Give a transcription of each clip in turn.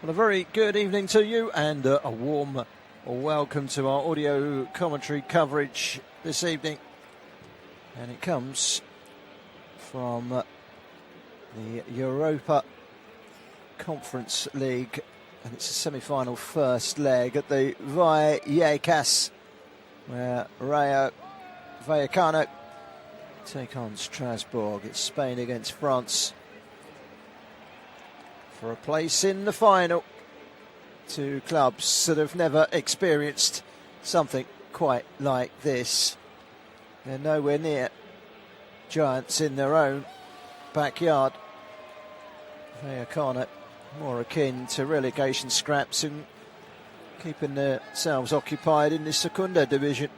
Well, a very good evening to you and a warm welcome to our audio commentary coverage this evening. And it comes from the Europa Conference League, and it's a semi-final first leg at the Vallecano, where Vallecano take on Strasbourg. It's Spain against France for a place in the final. Two clubs that have never experienced something quite like this. They're nowhere near giants in their own backyard. Vallecano more akin to relegation scraps and keeping themselves occupied in the Segunda division.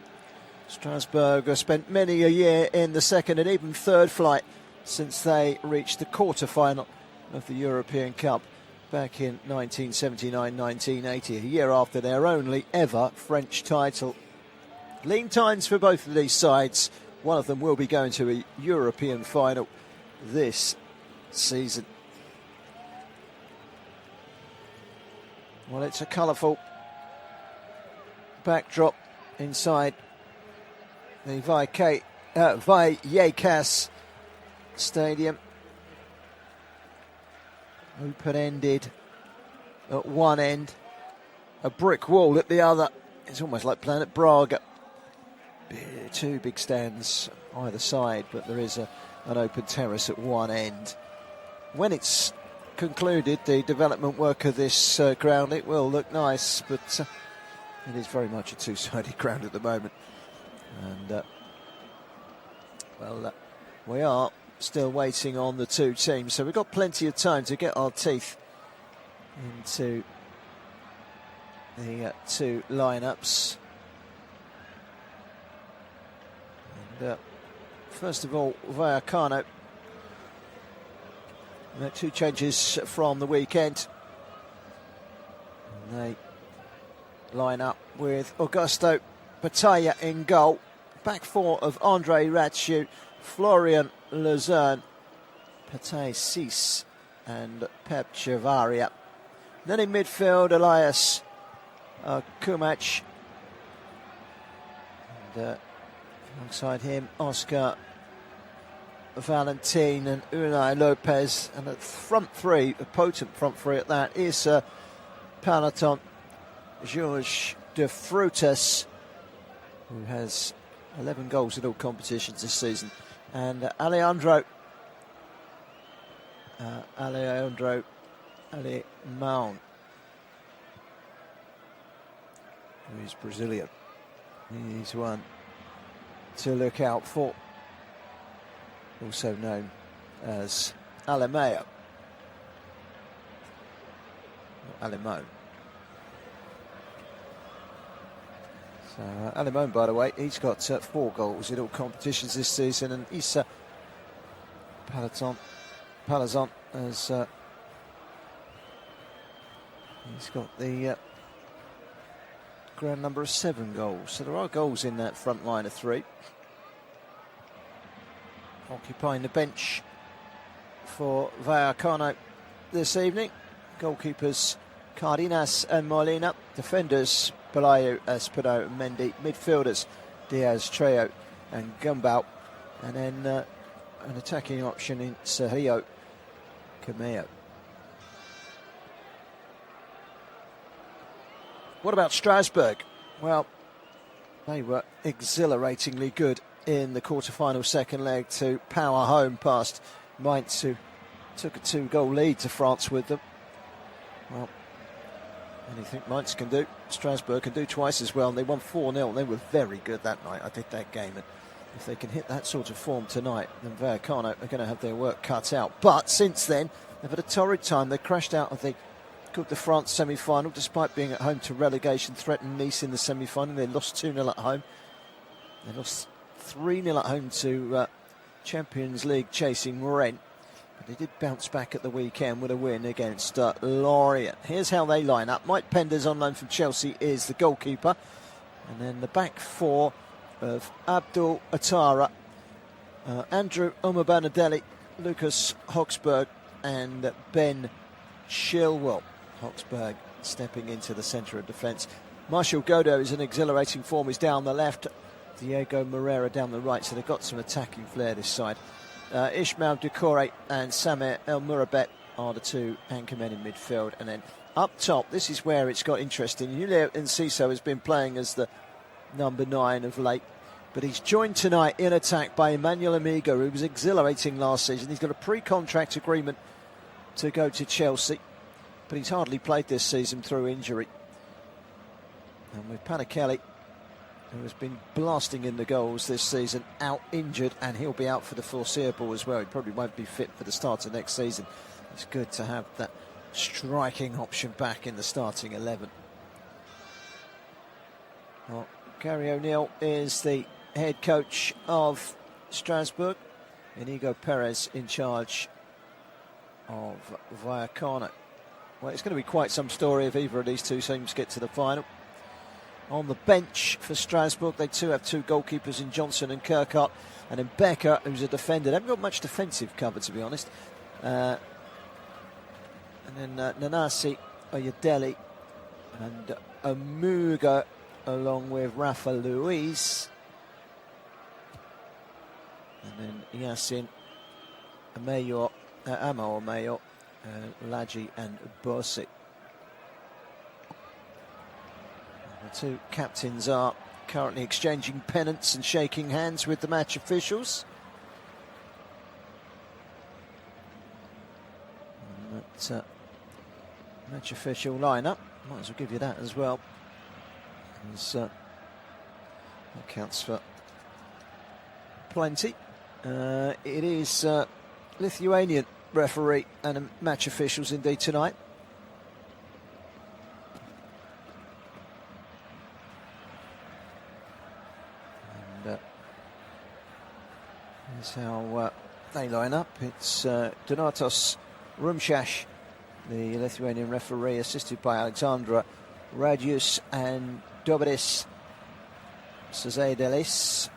Strasbourg have spent many a year in the second and even third flight since they reached the quarter-final of the European Cup back in 1979-1980, a year after their only ever French title. Lean times for both of these sides. One of them will be going to a European final this season. Well, it's a colourful backdrop inside the Vallecano Stadium. Open-ended at one end, a brick wall at the other. It's almost like playing at Braga. Two big stands either side, but there is an open terrace at one end. When it's concluded, the development work of this ground, it will look nice, but it is very much a two-sided ground at the moment. And, we are still waiting on the two teams, so we've got plenty of time to get our teeth into the two lineups. And first of all, Vallecano. Two changes from the weekend. And they line up with Augusto Batalla in goal. Back four of Andre Ratschu, Florian Luzerne, Pate Cis and Pep Chavaria. Then in midfield, Elias Kumach. And alongside him, Oscar Valentin and Unai Lopez. And at front three, a potent front three at that, is Peloton, Georges de Frutas, who has 11 goals in all competitions this season, and Alejandro Alemão, who is Brazilian. He's one to look out for, also known as Alemão. So Alemão, by the way, he's got 4 goals in all competitions this season, and Issa Palazon has he's got the grand number of 7 goals. So there are goals in that front line of 3. Occupying the bench for Vallecano this evening, goalkeepers Cardenas and Molina, defenders Pelayo, Espino and Mendy, midfielders Diaz, Trejo and Gumbau, and then an attacking option in Sergio Cameo. What about Strasbourg? Well, they were exhilaratingly good in the quarter-final second leg to power home past Mainz, who took a 2-goal lead to France with them. Well, anything Mainz can do, Strasbourg can do twice as well, and they won 4-0. They were very good that night. I did that game, and if they can hit that sort of form tonight, then Vallecano are going to have their work cut out. But since then, they've had a torrid time. They crashed out of the Coupe de France semi-final, despite being at home to relegation, threatened Nice in the semi-final. They lost 2-0 at home. They lost 3-0 at home to Champions League chasing Rennes. But they did bounce back at the weekend with a win against Lorient. Here's how they line up. Mike Penders, on loan from Chelsea, is the goalkeeper. And then the back four of Abdul Atara, Andrew Omobanadelli, Lucas Hoxberg and Ben Chilwell. Hoxberg stepping into the centre of defence. Martial Godo is in exhilarating form. He's down the left. Diego Moreira down the right. So they've got some attacking flair this side. Ismail Doucouré and Samer El Mourabet are the two anchormen in midfield. And then up top, this is where it's got interesting. Julio Enciso has been playing as the number 9 of late. But he's joined tonight in attack by Emmanuel Amigo, who was exhilarating last season. He's got a pre-contract agreement to go to Chelsea, but he's hardly played this season through injury. And with Panakelli, who has been blasting in the goals this season, out injured, and he'll be out for the foreseeable as well. He probably won't be fit for the start of next season. It's good to have that striking option back in the starting 11. Well, Gary O'Neill is the head coach of Strasbourg. Inigo Perez in charge of Vallecano. Well, it's going to be quite some story if either of these two teams get to the final. On the bench for Strasbourg, they too have two goalkeepers in Johnson and Kirkart, and then Becker, who's a defender. They haven't got much defensive cover, to be honest. And then Nanasi Oyedeli and Amuga, along with Rafa Luis. And then Yasin Amo Mayo, Laji and Bosi. The two captains are currently exchanging pennants and shaking hands with the match officials. And that match official lineup, might as well give you that as well. That counts for plenty. It is Lithuanian referee and match officials indeed tonight. And here's how they line up. It's Donatas Rumšas, the Lithuanian referee, assisted by Alexandra Radius and Dobris Sazaidelis.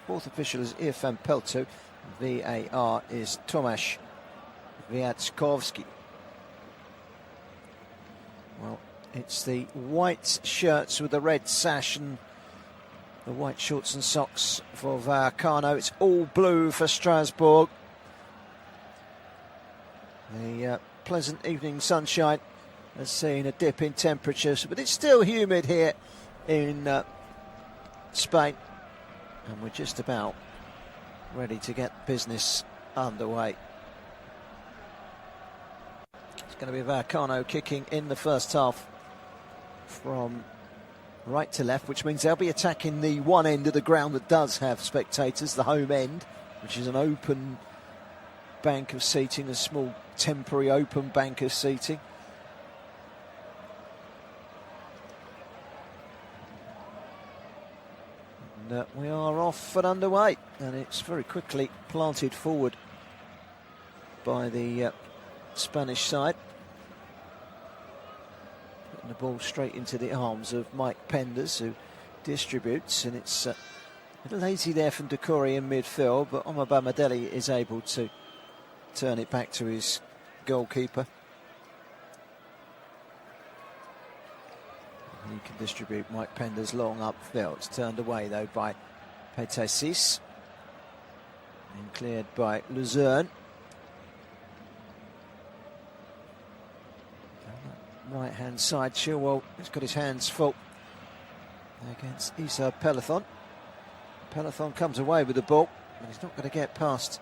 Fourth official is Irfan Pelto. VAR is Tomasz Wiaczkowski. Well, it's the white shirts with the red sash and the white shorts and socks for Vallecano. It's all blue for Strasbourg. The pleasant evening sunshine has seen a dip in temperatures, but it's still humid here in Spain, and we're just about ready to get business underway. It's going to be Vallecano kicking in the first half from right to left, which means they'll be attacking the one end of the ground that does have spectators, the home end, which is an open bank of seating, a small temporary open bank of seating. And we are off and underway, and it's very quickly planted forward by the Spanish side, putting the ball straight into the arms of Mike Penders, who distributes, and it's a little lazy there from Doucouré in midfield, but Omar Bamadeli is able to turn it back to his goalkeeper. He can distribute Mike Penders long upfield. It's turned away though by Petesis and cleared by Luzerne. Right hand side, Chilwell has got his hands full against Issa Peloton. Peloton comes away with the ball, but he's not going to get past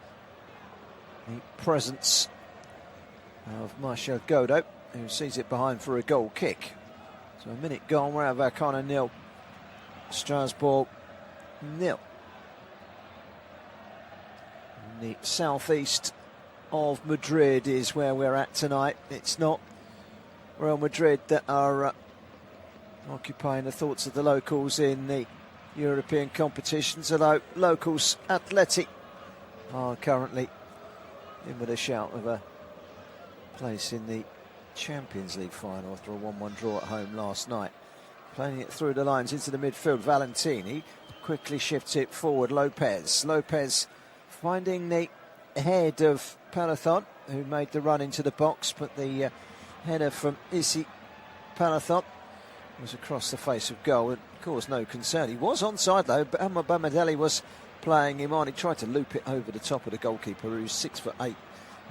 the presence of Martial Godo, who sees it behind for a goal kick. So a minute gone, we're at Vallecano 0, Strasbourg 0. The southeast of Madrid is where we're at tonight. It's not Real Madrid that are occupying the thoughts of the locals in the European competitions, although locals Athletic are currently in with a shout of a place in the Champions League final after a 1-1 draw at home last night. Playing it through the lines into the midfield, Valentini quickly shifts it forward. Lopez finding the head of Peloton, who made the run into the box, but the Header from Issy Palathon was across the face of goal and caused no concern. He was onside though, but Bamadeli was playing him on. He tried to loop it over the top of the goalkeeper, who's 6'8",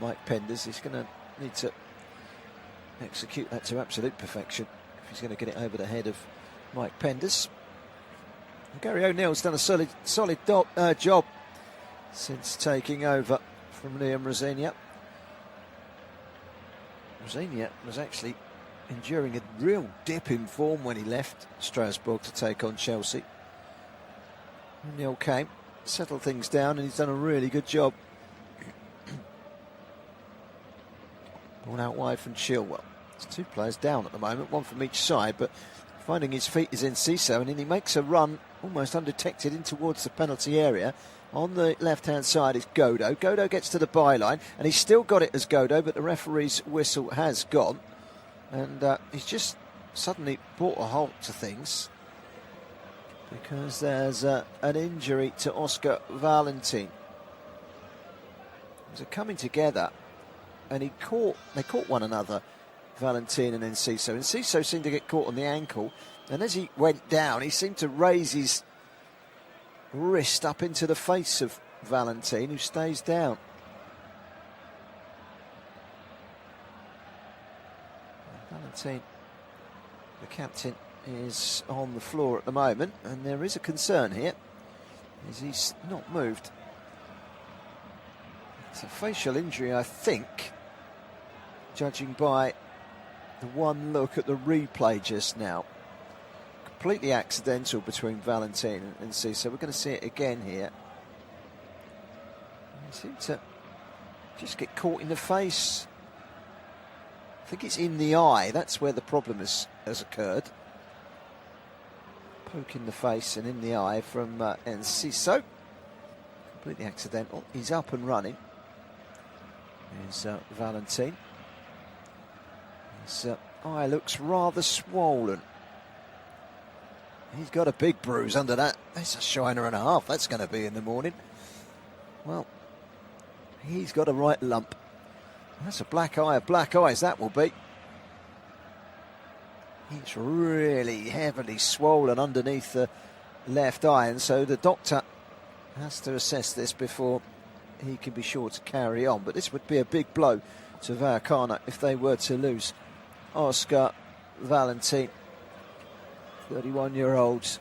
Mike Penders. He's going to need to execute that to absolute perfection if he's going to get it over the head of Mike Penders. Gary O'Neill's done a solid job since taking over from Liam Rosenia. Rosenia was actually enduring a real dip in form when he left Strasbourg to take on Chelsea. O'Neill came, settled things down, and he's done a really good job. Ball out wide from Chilwell. There's two players down at the moment, one from each side, but finding his feet is Enciso, and then he makes a run almost undetected in towards the penalty area. On the left-hand side is Godo. Godo gets to the byline, and he's still got it as Godo, but the referee's whistle has gone. And he's just suddenly brought a halt to things because there's an injury to Oscar Valentin. They're coming together, and they caught one another, Valentin and Enciso. Enciso seemed to get caught on the ankle, and as he went down, he seemed to raise his wrist up into the face of Valentin, who stays down. Valentin, the captain, is on the floor at the moment, and there is a concern here, as he's not moved. It's a facial injury, I think, judging by the one look at the replay just now. Completely accidental between Valentin and Enciso. We're going to see it again here. He seemed to just get caught in the face. I think it's in the eye. That's where the problem has occurred. Poke in the face and in the eye from Enciso. Completely accidental. He's up and running. Here's Valentin. His eye looks rather swollen. He's got a big bruise under that. That's a shiner and a half. That's going to be in the morning. Well, he's got a right lump. That's a black eye of black eyes, that will be. It's really heavily swollen underneath the left eye, and so the doctor has to assess this before he can be sure to carry on. But this would be a big blow to Vallecano if they were to lose Oscar Valentin, 31-year-old,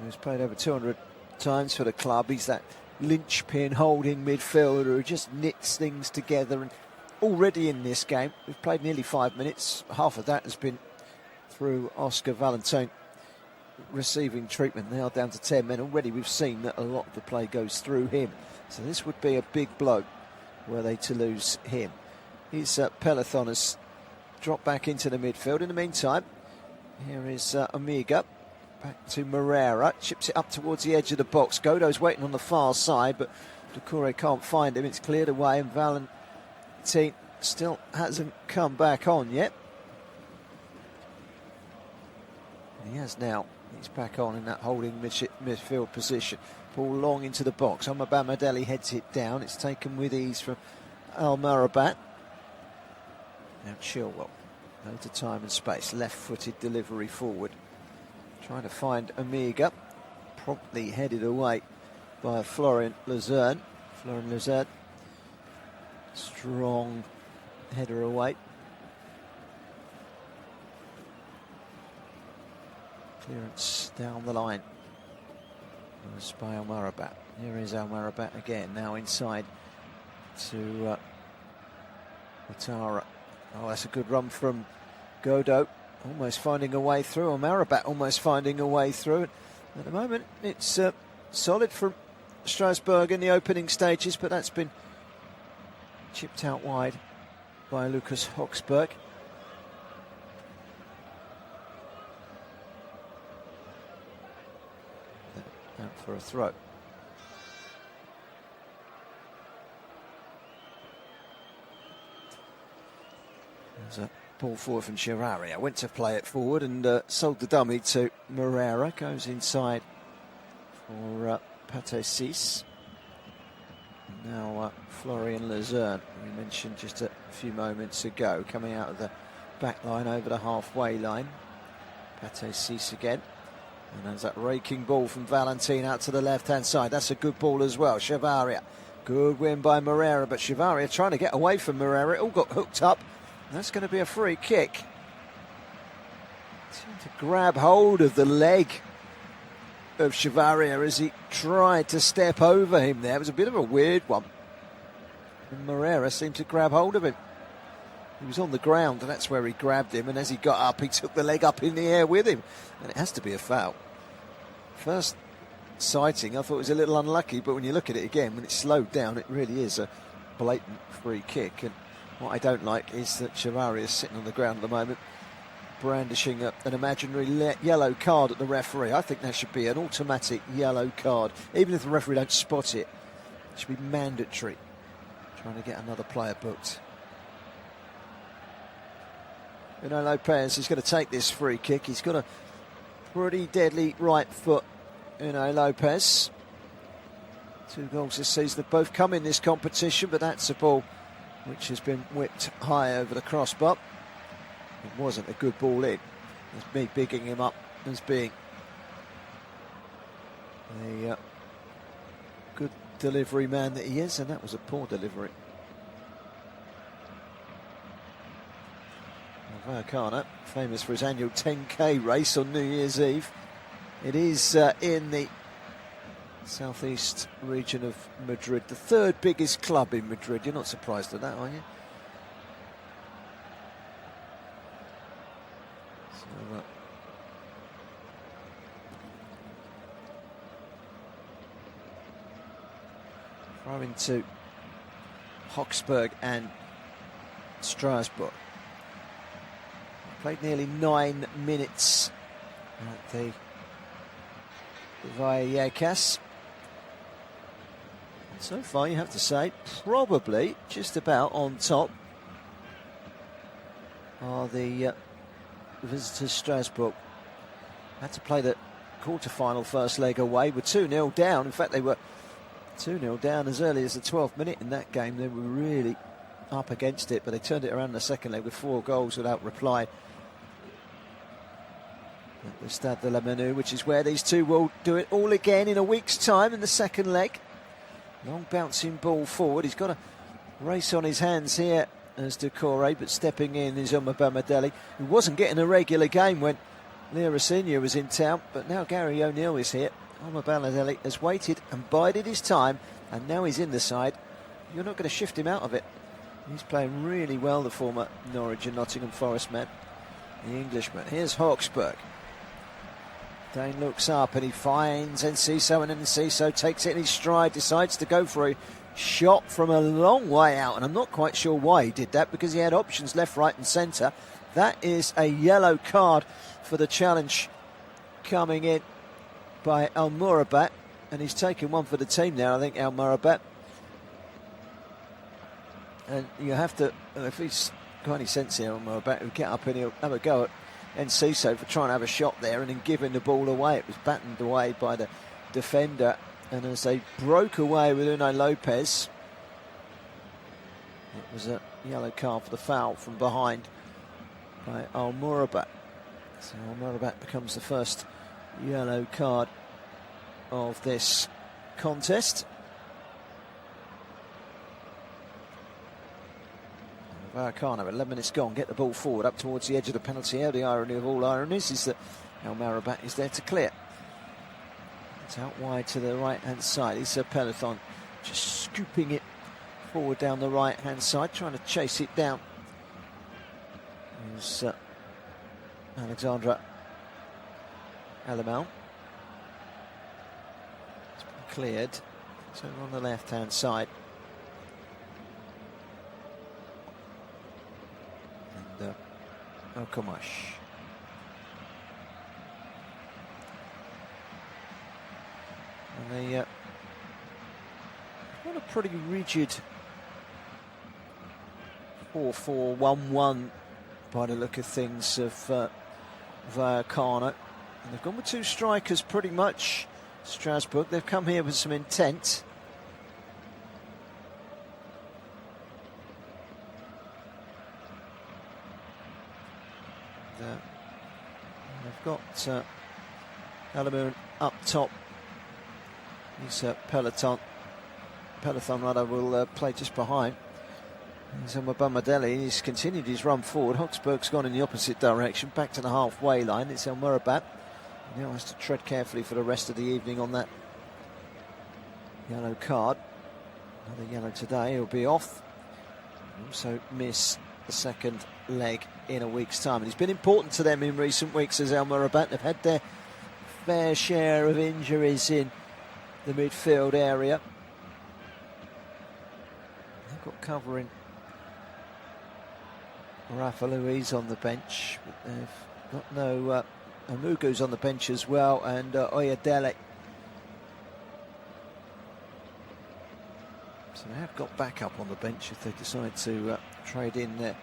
who's played over 200 times for the club. He's that linchpin holding midfielder who just knits things together, and already in this game we've played nearly 5 minutes. Half of that has been through Oscar Valentin receiving treatment. Now down to 10 men already. We've seen that a lot of the play goes through him, so this would be a big blow were they to lose him. His Palathon has dropped back into the midfield. In the meantime, here is Omega. Back to Moreira, chips it up towards the edge of the box. Godo's waiting on the far side, but Doucouré can't find him. It's cleared away, and Valentin still hasn't come back on yet. He has now. He's back on in that holding midfield position. Ball long into the box. Bamadeli heads it down. It's taken with ease from Almarabat. Now Chilwell. Loads of time and space. Left-footed delivery forward. Trying to find Omega. Promptly headed away by Florian Luzerne. Florian Luzerne. Strong header away. Clearance down the line. It was by Almarabat. Here is Almarabat again. Now inside to Ouattara. Oh, that's a good run from Godo. Almost finding a way through. Almarabat almost finding a way through. At the moment, it's solid from Strasbourg in the opening stages, but that's been chipped out wide by Lucas Hoxberg. Out for a throw. There's a ball forward from Chiraria. Went to play it forward and sold the dummy to Moreira. Goes inside for Pate Cis. Now Florian Luzerne, we mentioned just a few moments ago, coming out of the back line over the halfway line. Pate Ciss again. And there's that raking ball from Valentin out to the left-hand side. That's a good ball as well. Chavaria. Good win by Moreira, but Chavaria trying to get away from Moreira. It all got hooked up. That's going to be a free kick. Seemed to grab hold of the leg of Chavaria as he tried to step over him there. It was a bit of a weird one. And Moreira seemed to grab hold of him. He was on the ground, and that's where he grabbed him. And as he got up, he took the leg up in the air with him. And it has to be a foul. First sighting, I thought it was a little unlucky, but when you look at it again, when it's slowed down, it really is a blatant free kick. And what I don't like is that Chavaria is sitting on the ground at the moment, brandishing an imaginary yellow card at the referee. I think that should be an automatic yellow card. Even if the referee don't spot it, it should be mandatory. Trying to get another player booked. Lopez is going to take this free kick. He's got a pretty deadly right foot, Lopez. 2 goals this season have both come in this competition, but that's a ball which has been whipped high over the crossbar. It wasn't a good ball in. It's me bigging him up as being a good delivery man that he is, and that was a poor delivery. Vallecano, famous for his annual 10k race on New Year's Eve. It is in the southeast region of Madrid, the 3rd biggest club in Madrid. You're not surprised at that, are you? So, throw into Augsburg and Strasbourg. Played nearly 9 minutes at the Vallecas. So far, you have to say, probably just about on top are the visitors Strasbourg. Had to play the quarter-final first leg away. Were 2-0 down. In fact, they were 2-0 down as early as the 12th minute in that game. They were really up against it, but they turned it around in the second leg with 4 goals without reply at the Stade de la Menu, which is where these two will do it all again in a week's time in the second leg. Long bouncing ball forward. He's got a race on his hands here as Decore, but stepping in is Omobamidele, who wasn't getting a regular game when Lira Senior was in town, but now Gary O'Neill is here. Omobamidele has waited and bided his time, and now he's in the side. You're not going to shift him out of it. He's playing really well, the former Norwich and Nottingham Forest man, the Englishman. Here's Augsburg. Dane looks up and he finds Enciso, and Enciso takes it in his stride, decides to go for a shot from a long way out, and I'm not quite sure why he did that, because he had options left, right and centre. That is a yellow card for the challenge coming in by Almorabat, and he's taken one for the team now, I think, Almorabat. And you have to, if he's got any sense here, Almorabat, he'll get up and he'll have a go at Enciso for trying to have a shot there and then giving the ball away. It was battened away by the defender, and as they broke away with Unai Lopez, it was a yellow card for the foul from behind by Almorabat. So Almorabat becomes the first yellow card of this contest. Vallecano, 11 minutes gone, get the ball forward up towards the edge of the penalty area. The irony of all ironies is that Almorabat is there to clear. It's out wide to the right-hand side. It's a Peloton just scooping it forward down the right-hand side, trying to chase it down. There's Alexandra Alemão. It's been cleared. It's over on the left-hand side. Okomash. And they got a pretty rigid 4-4-1-1 by the look of things of Vallecano. And they've gone with 2 strikers pretty much, Strasbourg. They've come here with some intent. they've got Alamoon up top. He's Peloton rather, will play just behind. He's Bamadeli. He's continued his run forward. Hogsburg's gone in the opposite direction, back to the halfway line. It's El Murabat. He now has to tread carefully for the rest of the evening on that yellow card. Another yellow today. He'll be off. Also miss the second leg in a week's time. And he's been important to them in recent weeks as El Murabat. They've had their fair share of injuries in the midfield area. They've got covering Rafa Luiz on the bench, but they've got no Amugu's on the bench as well, and Oyedele. So they have got backup on the bench if they decide to trade in their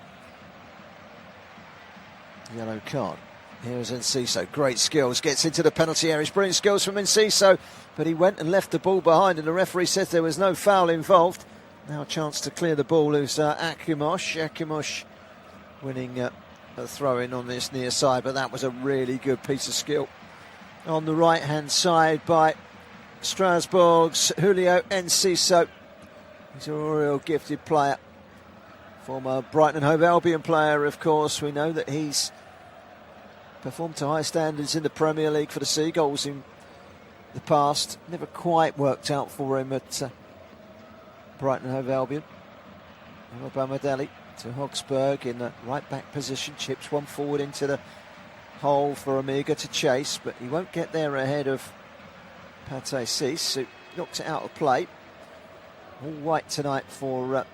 yellow card. Here's Enciso, great skills, gets into the penalty area. Brilliant skills from Enciso, but he went and left the ball behind, and the referee says there was no foul involved. Now a chance to clear the ball is Akimosh winning a throw-in on this near side, but that was a really good piece of skill on the right-hand side by Strasbourg's Julio Enciso. He's a real gifted player. Former Brighton and Hove Albion player, of course. We know that he's performed to high standards in the Premier League for the Seagulls in the past. Never quite worked out for him at Brighton and Hove Albion. Bamadeli to Hogsburg in the right back position. Chips one forward into the hole for Amiga to chase, but he won't get there ahead of Pate Cis, who knocks it out of play. All white tonight for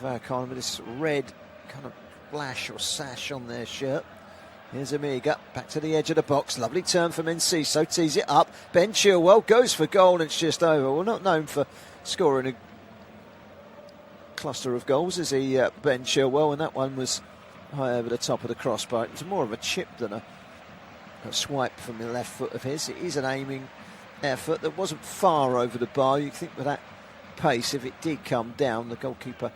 Vallecano with this red kind of flash or sash on their shirt. Here's Amiga, back to the edge of the box. Lovely turn from Enciso, tees it up. Ben Chilwell goes for goal and it's just over. Well, not known for scoring a cluster of goals, is he, Ben Chilwell? And that one was high over the top of the crossbar. It was more of a chip than a swipe from the left foot of his. It is an aiming effort that wasn't far over the bar. You'd think with that pace, if it did come down, the goalkeeper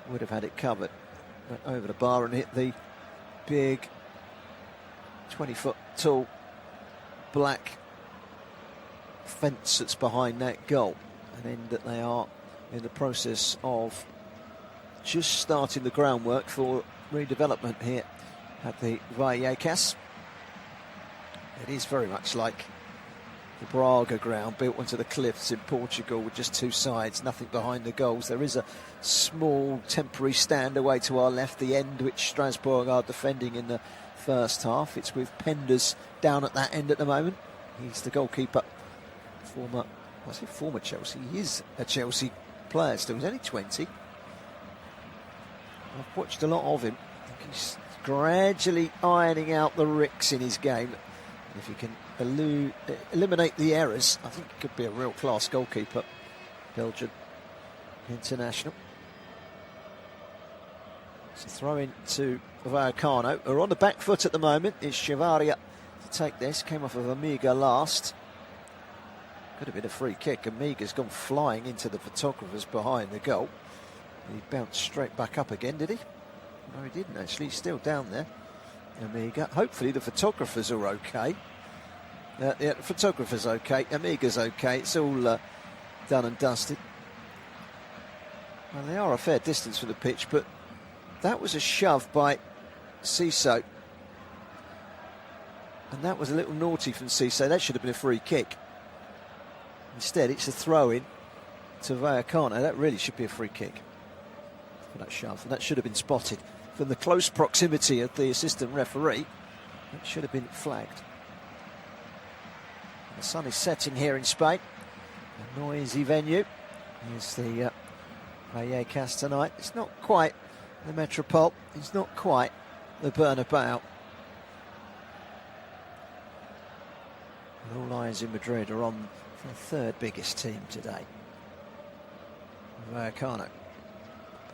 would have had it covered. But over the bar and hit the big 20-foot tall black fence that's behind that goal. And then that they are in the process of just starting the groundwork for redevelopment here at the Vallecas. It is very much like the Braga ground, built onto the cliffs in Portugal with just two sides, nothing behind the goals. There is a small temporary stand away to our left, the end which Strasbourg are defending in the first half. It's with Penders down at that end at the moment. He's the goalkeeper. Former Chelsea. He is a Chelsea player still. He's only 20. I've watched a lot of him. I think he's gradually ironing out the ricks in his game. If he can eliminate the errors, I think he could be a real class goalkeeper. Belgian international. So throw in to Vallecano, who are on the back foot at the moment. It's Chavaria to take this. Came off of Amiga last. Could have been a free kick. Amiga's gone flying into the photographers behind the goal. He bounced straight back up again, did he? No, he didn't actually. He's still down there. Amiga. Hopefully the photographers are okay. Yeah, the photographer's okay. Amiga's okay. It's all done and dusted. Well, they are a fair distance from the pitch, but that was a shove by Ciso. And that was a little naughty from Ciso. That should have been a free kick. Instead, it's a throw-in to Vallecano. That really should be a free kick for that shove. And that should have been spotted from the close proximity of the assistant referee. It should have been flagged. The sun is setting here in Spain. A noisy venue. Here's the Vallecas tonight. It's not quite the Metropole. It's not quite the Bernabeu. All eyes in Madrid are on the third biggest team today, Vallecano.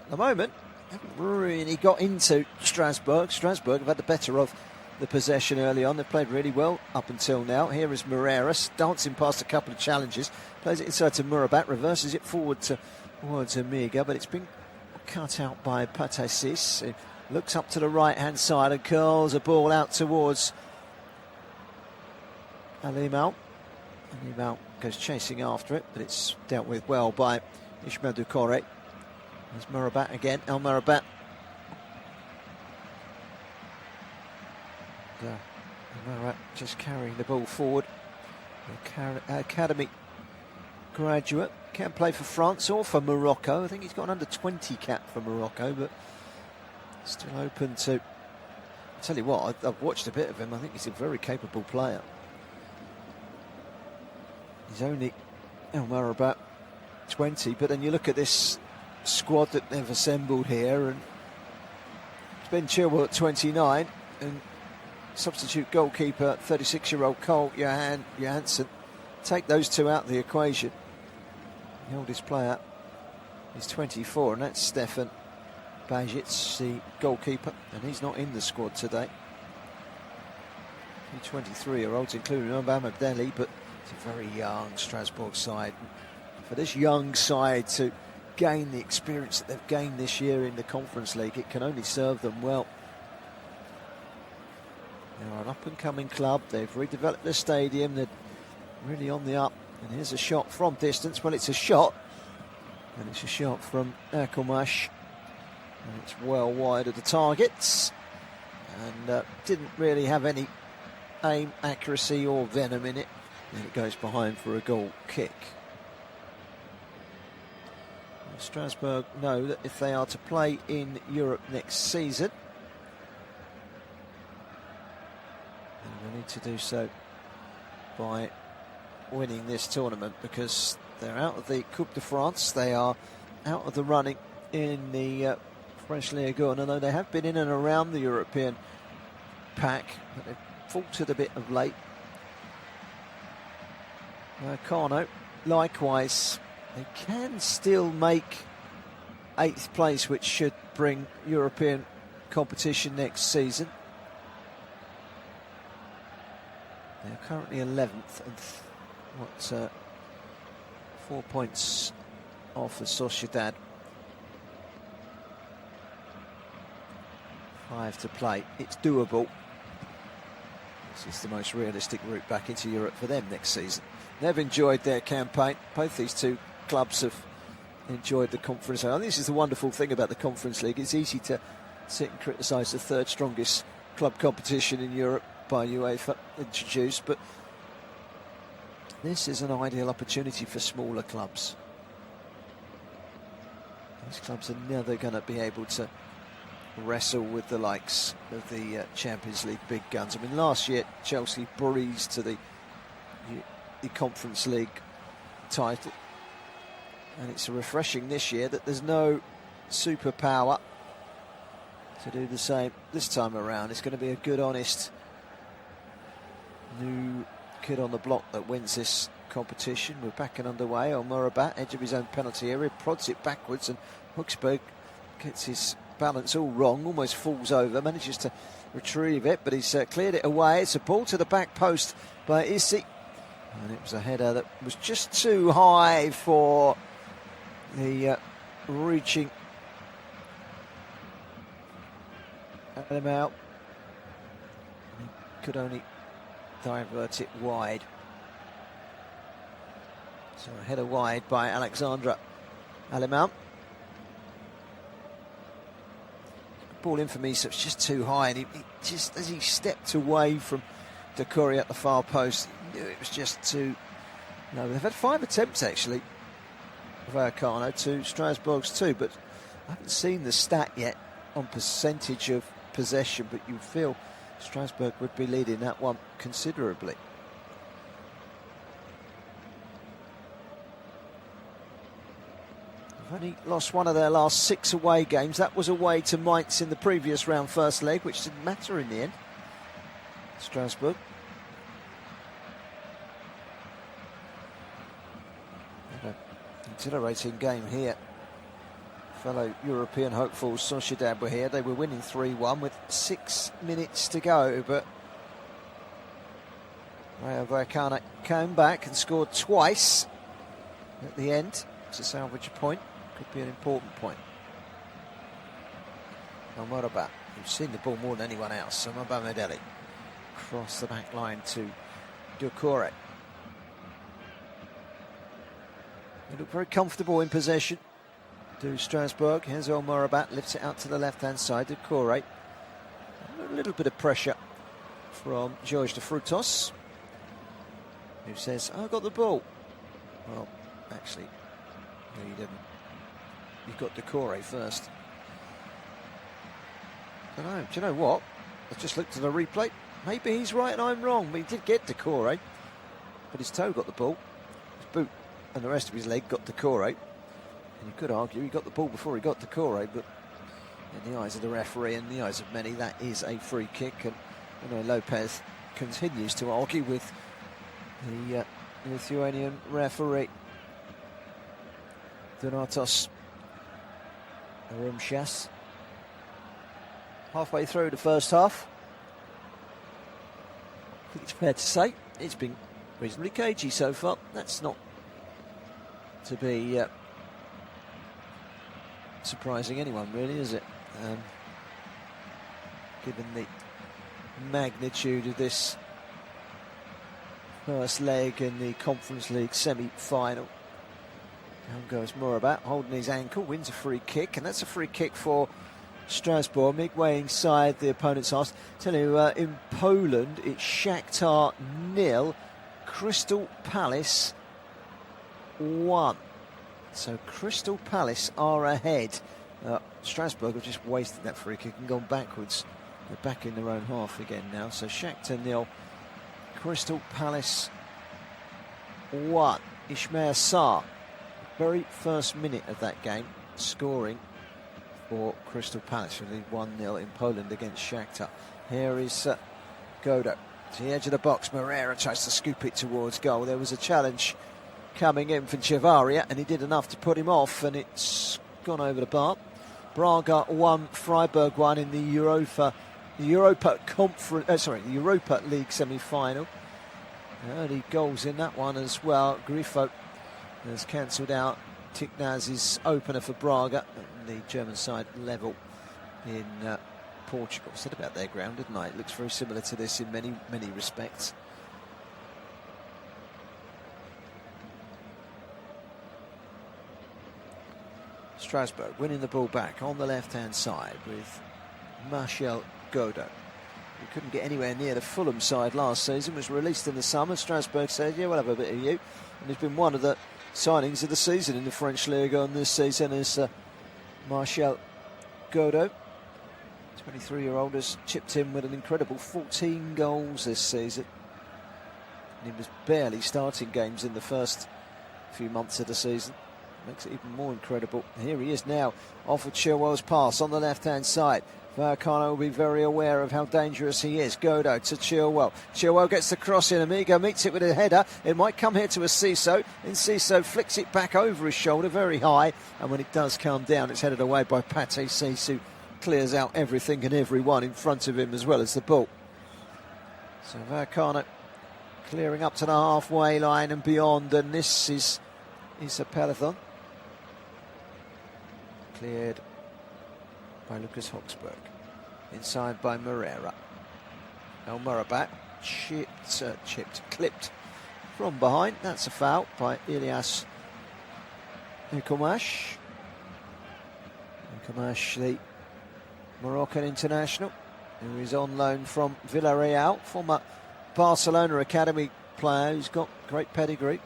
At the moment, haven't really got into Strasbourg. Strasbourg have had the better of the possession early on. They've played really well up until now. Here is Moreras, dancing past a couple of challenges. Plays it inside to Murabat, reverses it forward towards Amiga, but it's been cut out by Pate Cis. looks up to the right-hand side and curls a ball out towards Alimal. Alimal goes chasing after it, but it's dealt with well by Ismail Doucouré. There's Murabat again, El Murabat. Murabat just carrying the ball forward. Academy graduate, can play for France or for Morocco. I think he's got an under-20 cap for Morocco, but still open to... I'll tell you what, I've watched a bit of him. I think he's a very capable player. He's only El Murabat 20, but then you look at this squad that they've assembled here, and it's Ben Chilwell at 29, and substitute goalkeeper 36-year-old Cole Johansson. Take those two out of the equation. The oldest player is 24, and that's Stefan Bajic, the goalkeeper, and he's not in the squad today. 23-year-olds, including Mohamed Deli, but it's a very young Strasbourg side. For this young side to gain the experience that they've gained this year in the Conference League, it can only serve them well. They're an up-and-coming club. They've redeveloped their stadium. They're really on the up. And here's a shot from distance. Well, it's a shot. And it's a shot from Erkelmash. And it's well wide of the targets. And didn't really have any aim, accuracy or venom in it. And it goes behind for a goal kick. Well, Strasbourg know that if they are to play in Europe next season, then they need to do so by winning this tournament, because they're out of the Coupe de France. They are out of the running in the French Ligue 1, although they have been in and around the European pack, but they've faltered a bit of late. Vallecano, likewise, they can still make 8th place, which should bring European competition next season. They're currently 11th and 4 points off of Sociedad. 5 to play. It's doable. This is the most realistic route back into Europe for them next season. They've enjoyed their campaign. Both these two clubs have enjoyed the Conference League. This is the wonderful thing about the Conference League. It's easy to sit and criticise the third strongest club competition in Europe by UEFA introduced, but this is an ideal opportunity for smaller clubs. These clubs are never going to be able to wrestle with the likes of the Champions League big guns. I mean, last year Chelsea breezed to the Conference League title, and it's refreshing this year that there's no superpower to do the same this time around. It's going to be a good, honest new kid on the block that wins this competition. We're back and underway. El Murabat, edge of his own penalty area, prods it backwards, and Huxberg gets his balance all wrong, almost falls over, manages to retrieve it, but he's cleared it away. It's a ball to the back post by Isi, and it was a header that was just too high for the reaching him out. He could only divert it wide. So a header wide by Alexandra Alimal. Ball in for me, so it's just too high, and he just, as he stepped away from Doucouré at the far post, he knew it was just too low. They've had 5 attempts actually, Vallecano, to Strasbourg's 2, but I haven't seen the stat yet on percentage of possession, but you feel Strasbourg would be leading that one considerably. They've only lost one of their last 6 away games. That was away to Mainz in the previous round first leg, which didn't matter in the end. Strasbourg. Had an exhilarating game here. Fellow European hopefuls Sociedad were here. They were winning 3-1 with 6 minutes to go, but Rayo Vallecano came back and scored twice at the end to salvage a point. Could be an important point. Amrabat, who's seen the ball more than anyone else. Amrabat cross the back line to Doucouré. They look very comfortable in possession. Do Strasbourg. Here's Amrabat, lifts it out to the left-hand side. Doucouré. A little bit of pressure from Jorge de Frutos, who says, "I got the ball." Well, actually, no, you didn't. You got Doucouré first. I don't know. Do you know what? I just looked at the replay. Maybe he's right and I'm wrong. But he did get Doucouré, but his toe got the ball. His boot and the rest of his leg got Doucouré. And you could argue he got the ball before he got Doucouré, but in the eyes of the referee and the eyes of many, that is a free kick. And Lopez continues to argue with the Lithuanian referee, Donatas Rumšas. Halfway through the first half, I think it's fair to say it's been reasonably cagey so far. That's not to be surprising anyone, really, is it? Given the magnitude of this first leg in the Conference League semi-final. Down goes Amrabat, holding his ankle, wins a free kick, and that's a free kick for Strasbourg, midway inside the opponent's half. Tell you, in Poland, it's Shakhtar 0, Crystal Palace 1. So Crystal Palace are ahead. Strasbourg have just wasted that free kick and gone backwards. They're back in their own half again now. So Shakhtar 0, Crystal Palace 1. Ismail Sarr, very first minute of that game, scoring for Crystal Palace, really 1-0 in Poland against Shakhtar. Here is Godot to the edge of the box. Moreira tries to scoop it towards goal. There was a challenge coming in for Chavarria, and he did enough to put him off, and it's gone over the bar. Braga 1, Freiburg 1 in the Europa League semi-final. Early goals in that one as well. Grifo has cancelled out Tignaz's opener for Braga. The German side level in Portugal. I said about their ground, didn't I? It looks very similar to this in many, many respects. Strasbourg winning the ball back on the left-hand side with Martial Godot. He couldn't get anywhere near the Fulham side last season, was released in the summer. Strasbourg said, yeah, we'll have a bit of you. And he's been one of the signings of the season in the French League on this season is Martial Godot. 23-year-old has chipped in with an incredible 14 goals this season. And he was barely starting games in the first few months of the season. Makes it even more incredible. Here he is now, off of Chilwell's pass on the left-hand side. Vallecano will be very aware of how dangerous he is. Godot to Chilwell. Chilwell gets the cross in. Amigo meets it with a header. It might come here to Enciso. Enciso flicks it back over his shoulder very high. And when it does come down, it's headed away by Pate Sisu. Clears out everything and everyone in front of him as well as the ball. So Vallecano clearing up to the halfway line and beyond. And this is a peloton. Cleared by Lucas Hoxberg. Inside by Moreira. Amrabat clipped from behind. That's a foul by Ilias Nkomash. Nkomash, the Moroccan international, who is on loan from Villarreal, former Barcelona academy player who's got great pedigree.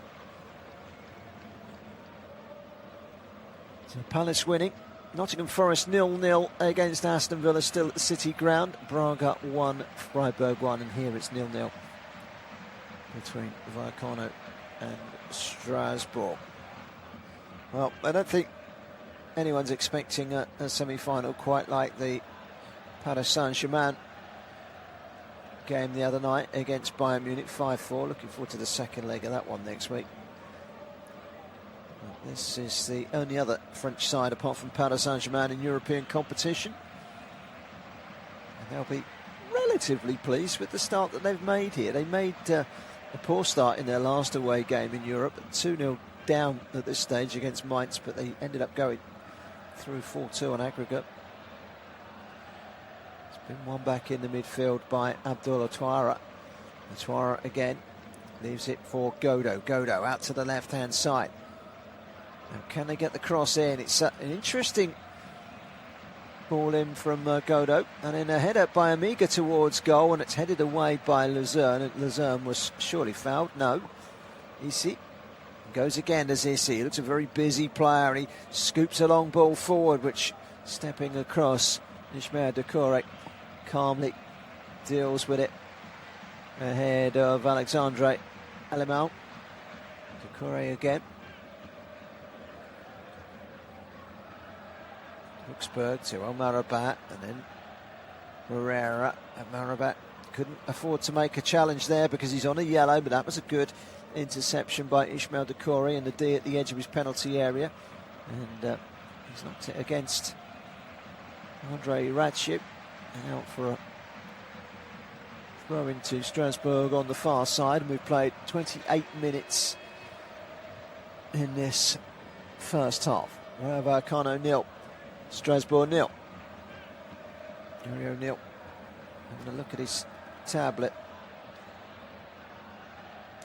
So Palace winning. Nottingham Forest 0-0 against Aston Villa, still at the City Ground. Braga 1, Freiburg 1, and here it's 0-0 between Vallecano and Strasbourg. Well, I don't think anyone's expecting a semi-final quite like the Paris Saint-Germain game the other night against Bayern Munich, 5-4. Looking forward to the second leg of that one next week. This is the only other French side apart from Paris Saint-Germain in European competition. And they'll be relatively pleased with the start that they've made here. They made a poor start in their last away game in Europe, 2-0 down at this stage against Mainz, but they ended up going through 4-2 on aggregate. Been one back in the midfield by Abdullah Touara. Touara again leaves it for Godo. Godo out to the left-hand side. Now, can they get the cross in? It's an interesting ball in from Godo, and then a header by Amiga towards goal, and it's headed away by Luzerne. Luzerne was surely fouled. No. Isi goes again as Isi. He looks a very busy player, and he scoops a long ball forward, which stepping across, Ismail Decore calmly deals with it ahead of Alexandre Alemão. Decore again. Luxembourg to Amrabat, and then Herrera. Amrabat couldn't afford to make a challenge there because he's on a yellow, but that was a good interception by Ismail Decore in the D at the edge of his penalty area, and he's knocked it against Andre Radship, and out for a throw into Strasbourg on the far side. And we've played 28 minutes in this first half. Vallecano 0, Strasbourg 0. Uriel having a look at his tablet,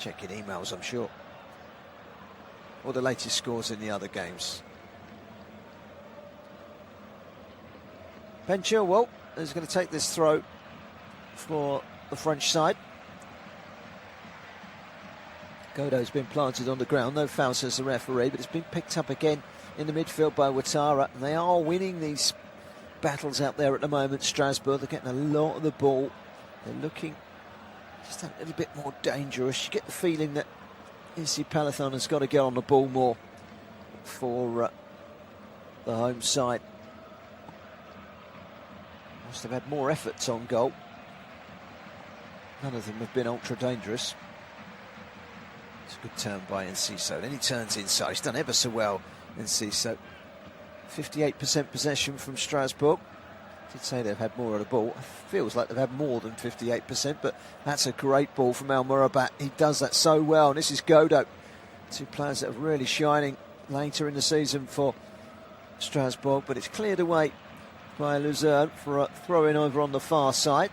checking emails, I'm sure, or the latest scores in the other games. Ben Chilwell is going to take this throw for the French side. Godo's been planted on the ground. No foul, says the referee, but it's been picked up again in the midfield by Ouattara. And they are winning these battles out there at the moment, Strasbourg. They're getting a lot of the ball. They're looking just a little bit more dangerous. You get the feeling that Issy Palathon has got to get on the ball more for the home side. Must have had more efforts on goal. None of them have been ultra dangerous. It's a good turn by Enciso. Then he turns inside. He's done ever so well, Enciso. 58% possession from Strasbourg. Did say they've had more of the ball. It feels like they've had more than 58%, but that's a great ball from Amrabat. He does that so well. And this is Godo. Two players that are really shining later in the season for Strasbourg, but it's cleared away by Luzerne for a throw-in over on the far side.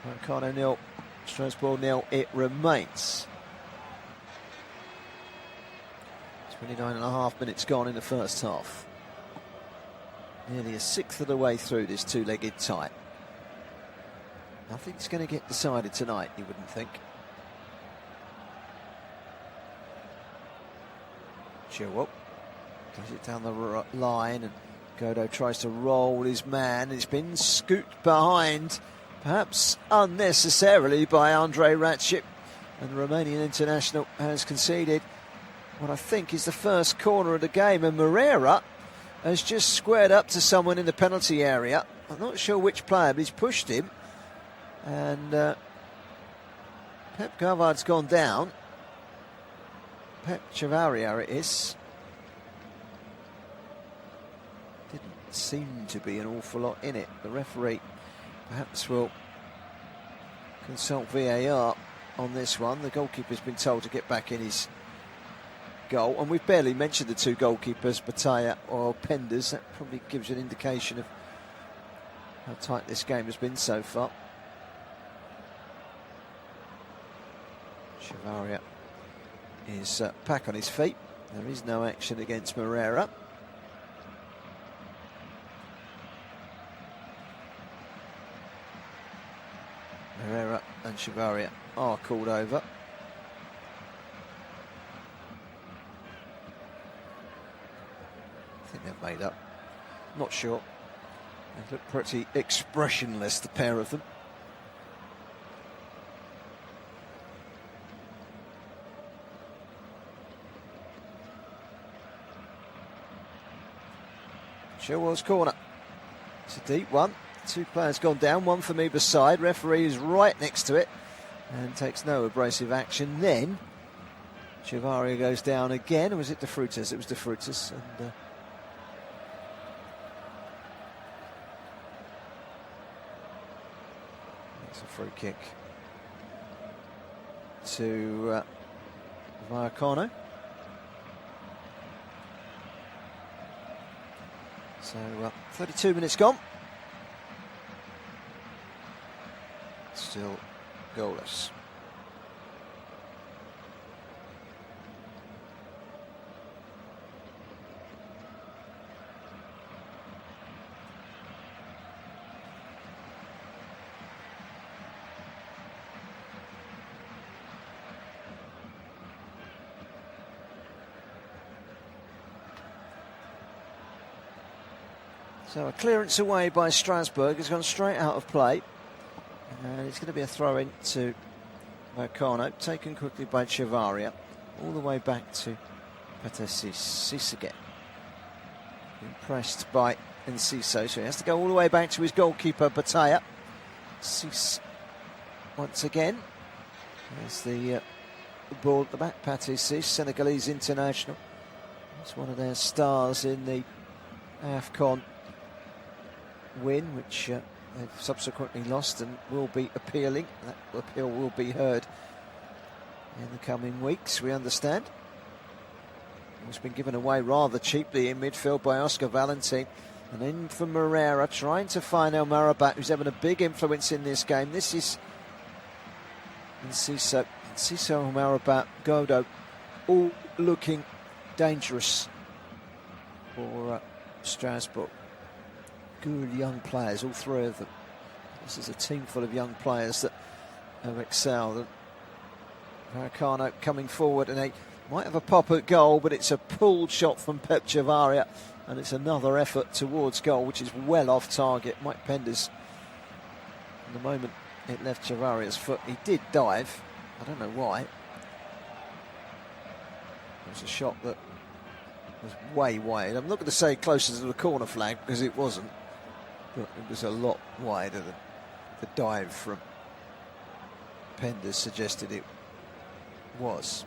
Vallecano 0, Strasbourg 0 it remains. 29.5 minutes gone in the first half. Nearly a sixth of the way through this two-legged tie. Nothing's going to get decided tonight, you wouldn't think. Chilwell does it down the line, and Godo tries to roll his man. It's been scooped behind, perhaps unnecessarily, by Andre Radship, and the Romanian international has conceded what I think is the first corner of the game, and Moreira has just squared up to someone in the penalty area. I'm not sure which player, but he's pushed him, and Pep Gavard's gone down. Pep Chavaria it is. Didn't seem to be an awful lot in it. The referee perhaps will consult VAR on this one. The goalkeeper's been told to get back in his goal, and we've barely mentioned the two goalkeepers, Bataya or Penders. That probably gives you an indication of how tight this game has been so far. Chavaria is back on his feet. There is no action against Moreira. Moreira and Chavaria are called over. I think they're made up. Not sure. They look pretty expressionless, the pair of them. Chilwell's corner. It's a deep one. Two players gone down, one from either side. Referee is right next to it and takes no abrasive action. Then Chavaria goes down again. Or was it De Frutas? It was De Frutas. And it's a free kick to Vallecano. So 32 minutes gone. still goalless. So a clearance away by Strasbourg has gone straight out of play. And it's going to be a throw-in to Vallecano, taken quickly by Chavaria, all the way back to Cis again. Impressed by Enciso, so he has to go all the way back to his goalkeeper, Bataya. Cis once again. There's the ball at the back, Pathé Ciss, Senegalese international. It's one of their stars in the AFCON win, which they've subsequently lost and will be appealing. That appeal will be heard in the coming weeks, we understand. It's been given away rather cheaply in midfield by Oscar Valentin. And in for Moreira, trying to find El Marabat, who's having a big influence in this game. This is Enciso, El Marabat, Godo, all looking dangerous for Strasbourg. Good young players, all three of them. This is a team full of young players that have excelled. And Vallecano coming forward, and they might have a pop at goal, but it's a pulled shot from Pep Chavaria, and it's another effort towards goal, which is well off target. Mike Penders, in the moment it left Chavaria's foot, he did dive. I don't know why. It was a shot that was way wide. I'm not going to say closer to the corner flag, because it wasn't. But it was a lot wider than the dive from Penders suggested it was.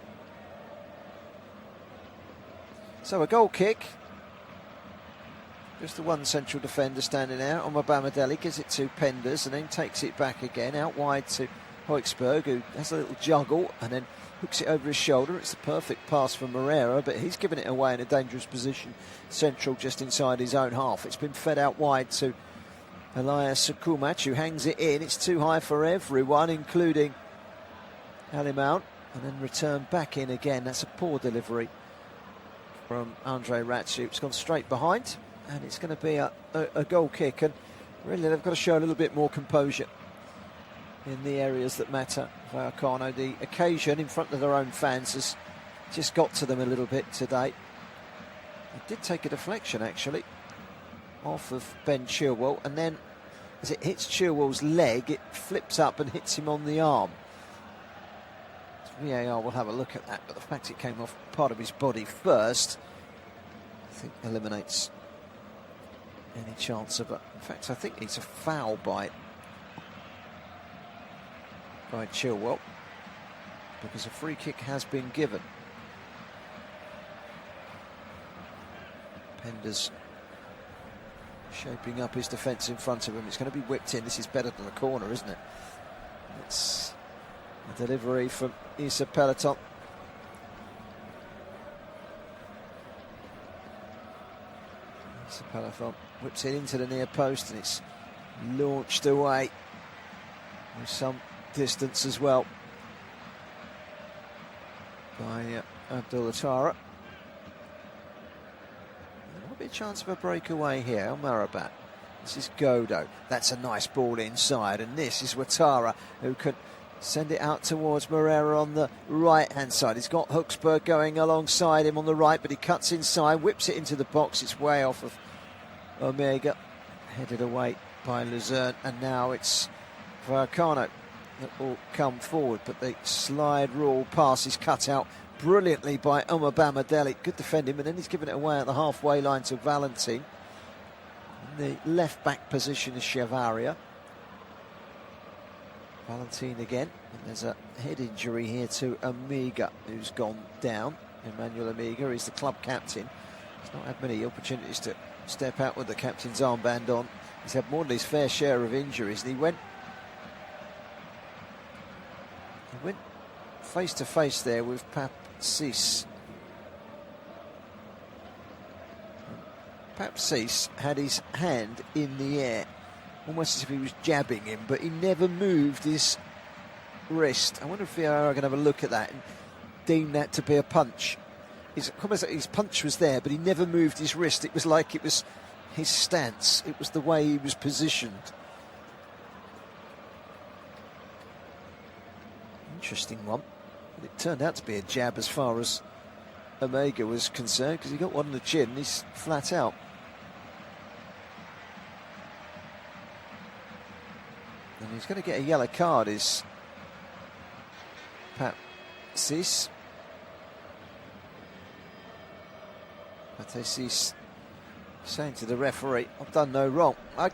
So a goal kick. Just the one central defender standing out. Omobamidele gives it to Penders and then takes it back again, out wide to Hoiksberg, who has a little juggle and then hooks it over his shoulder. It's the perfect pass for Moreira, but he's given it away in a dangerous position, central just inside his own half. It's been fed out wide to Elias Kumac, who hangs it in. It's too high for everyone, including Alimount, and then returned back in again. That's a poor delivery from Andre Ratsu. It's gone straight behind, and it's going to be a goal kick. And really, they've got to show a little bit more composure in the areas that matter. Vallecano, the occasion in front of their own fans has just got to them a little bit today. It did take a deflection, actually, off of Ben Chilwell, and then as it hits Chilwell's leg, it flips up and hits him on the arm. VAR will have a look at that, but the fact it came off part of his body first, I think eliminates any chance of it. In fact, I think it's a foul by Chilwell, because a free kick has been given. Penders shaping up his defence in front of him. It's going to be whipped in. This is better than a corner, isn't it? It's a delivery from Issa Peloton. Issa Peloton whips it into the near post, and it's launched away with some distance as well by Abdul Attara. There might be a chance of a breakaway here. El Marabat. This is Godo. That's a nice ball inside, and this is Ouattara, who can send it out towards Moreira on the right-hand side. He's got Hoiksberg going alongside him on the right, but he cuts inside, whips it into the box. It's way off of Omega, headed away by Luzerne, and now it's Vallecano that will come forward, but the slide rule pass is cut out brilliantly by Omobamidele. Good defending, but then he's given it away at the halfway line to Valentin. In the left-back position is Chavaria. Valentin again, and there's a head injury here to Amiga, who's gone down. Emmanuel Amiga is the club captain. He's not had many opportunities to step out with the captain's armband on. He's had more than his fair share of injuries, and he went face to face there with Pap Ciss. Pap Ciss had his hand in the air almost as if he was jabbing him, but he never moved his wrist. I wonder if VAR are going to have a look at that and deem that to be a punch. His punch was there, but he never moved his wrist. It was like it was his stance. It was the way he was positioned. Interesting one. But it turned out to be a jab as far as Omega was concerned, because he got one on the chin and he's flat out. And he's going to get a yellow card, is Pat Sis. Pat Sis saying to the referee, I've done no wrong. I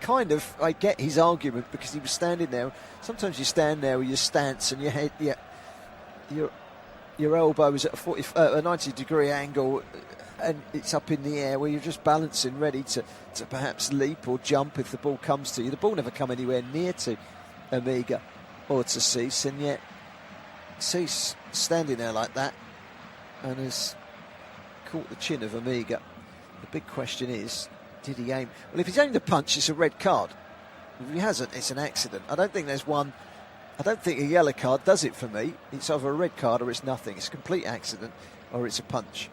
get his argument, because he was standing there. Sometimes you stand there with your stance and your head, your elbow is at a 90-degree angle, and it's up in the air where you're just balancing, ready to perhaps leap or jump if the ball comes to you. The ball never come anywhere near to Omega or to Cease, and yet Cease standing there like that and has caught the chin of Omega. The big question is, did he aim? Well, if he's aimed a punch, it's a red card. If he hasn't, it's an accident. I don't think there's one. I don't think a yellow card does it for me. It's either a red card or it's nothing. It's a complete accident or it's a punch.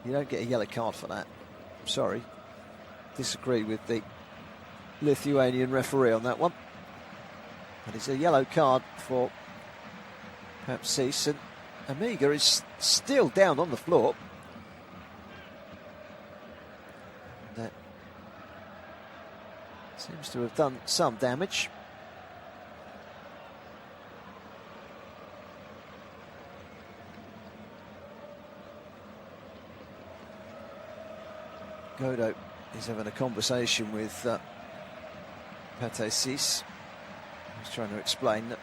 You don't get a yellow card for that. I'm sorry. Disagree with the Lithuanian referee on that one. But it's a yellow card for perhaps Cease, and Omega is still down on the floor. That seems to have done some damage. Godo is having a conversation with Pate Sis. He's trying to explain that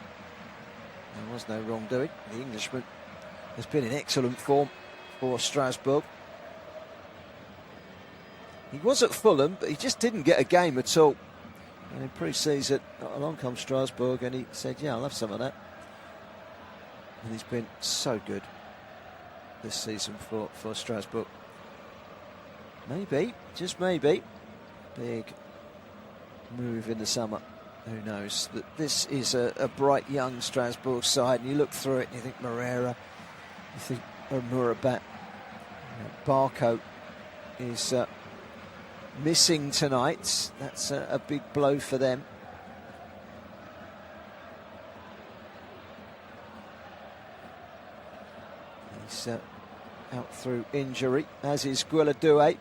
there was no wrongdoing. The Englishman has been in excellent form for Strasbourg. He was at Fulham, but he just didn't get a game at all. And in pre-season, along comes Strasbourg, and he said, yeah, I'll have some of that. And he's been so good this season for Strasbourg. Maybe, just maybe, big move in the summer. Who knows? That this is a bright young Strasbourg side, and you look through it and you think Moreira, you think Murabat, Barco is missing tonight. That's a big blow for them. He's out through injury, as is Guiladue,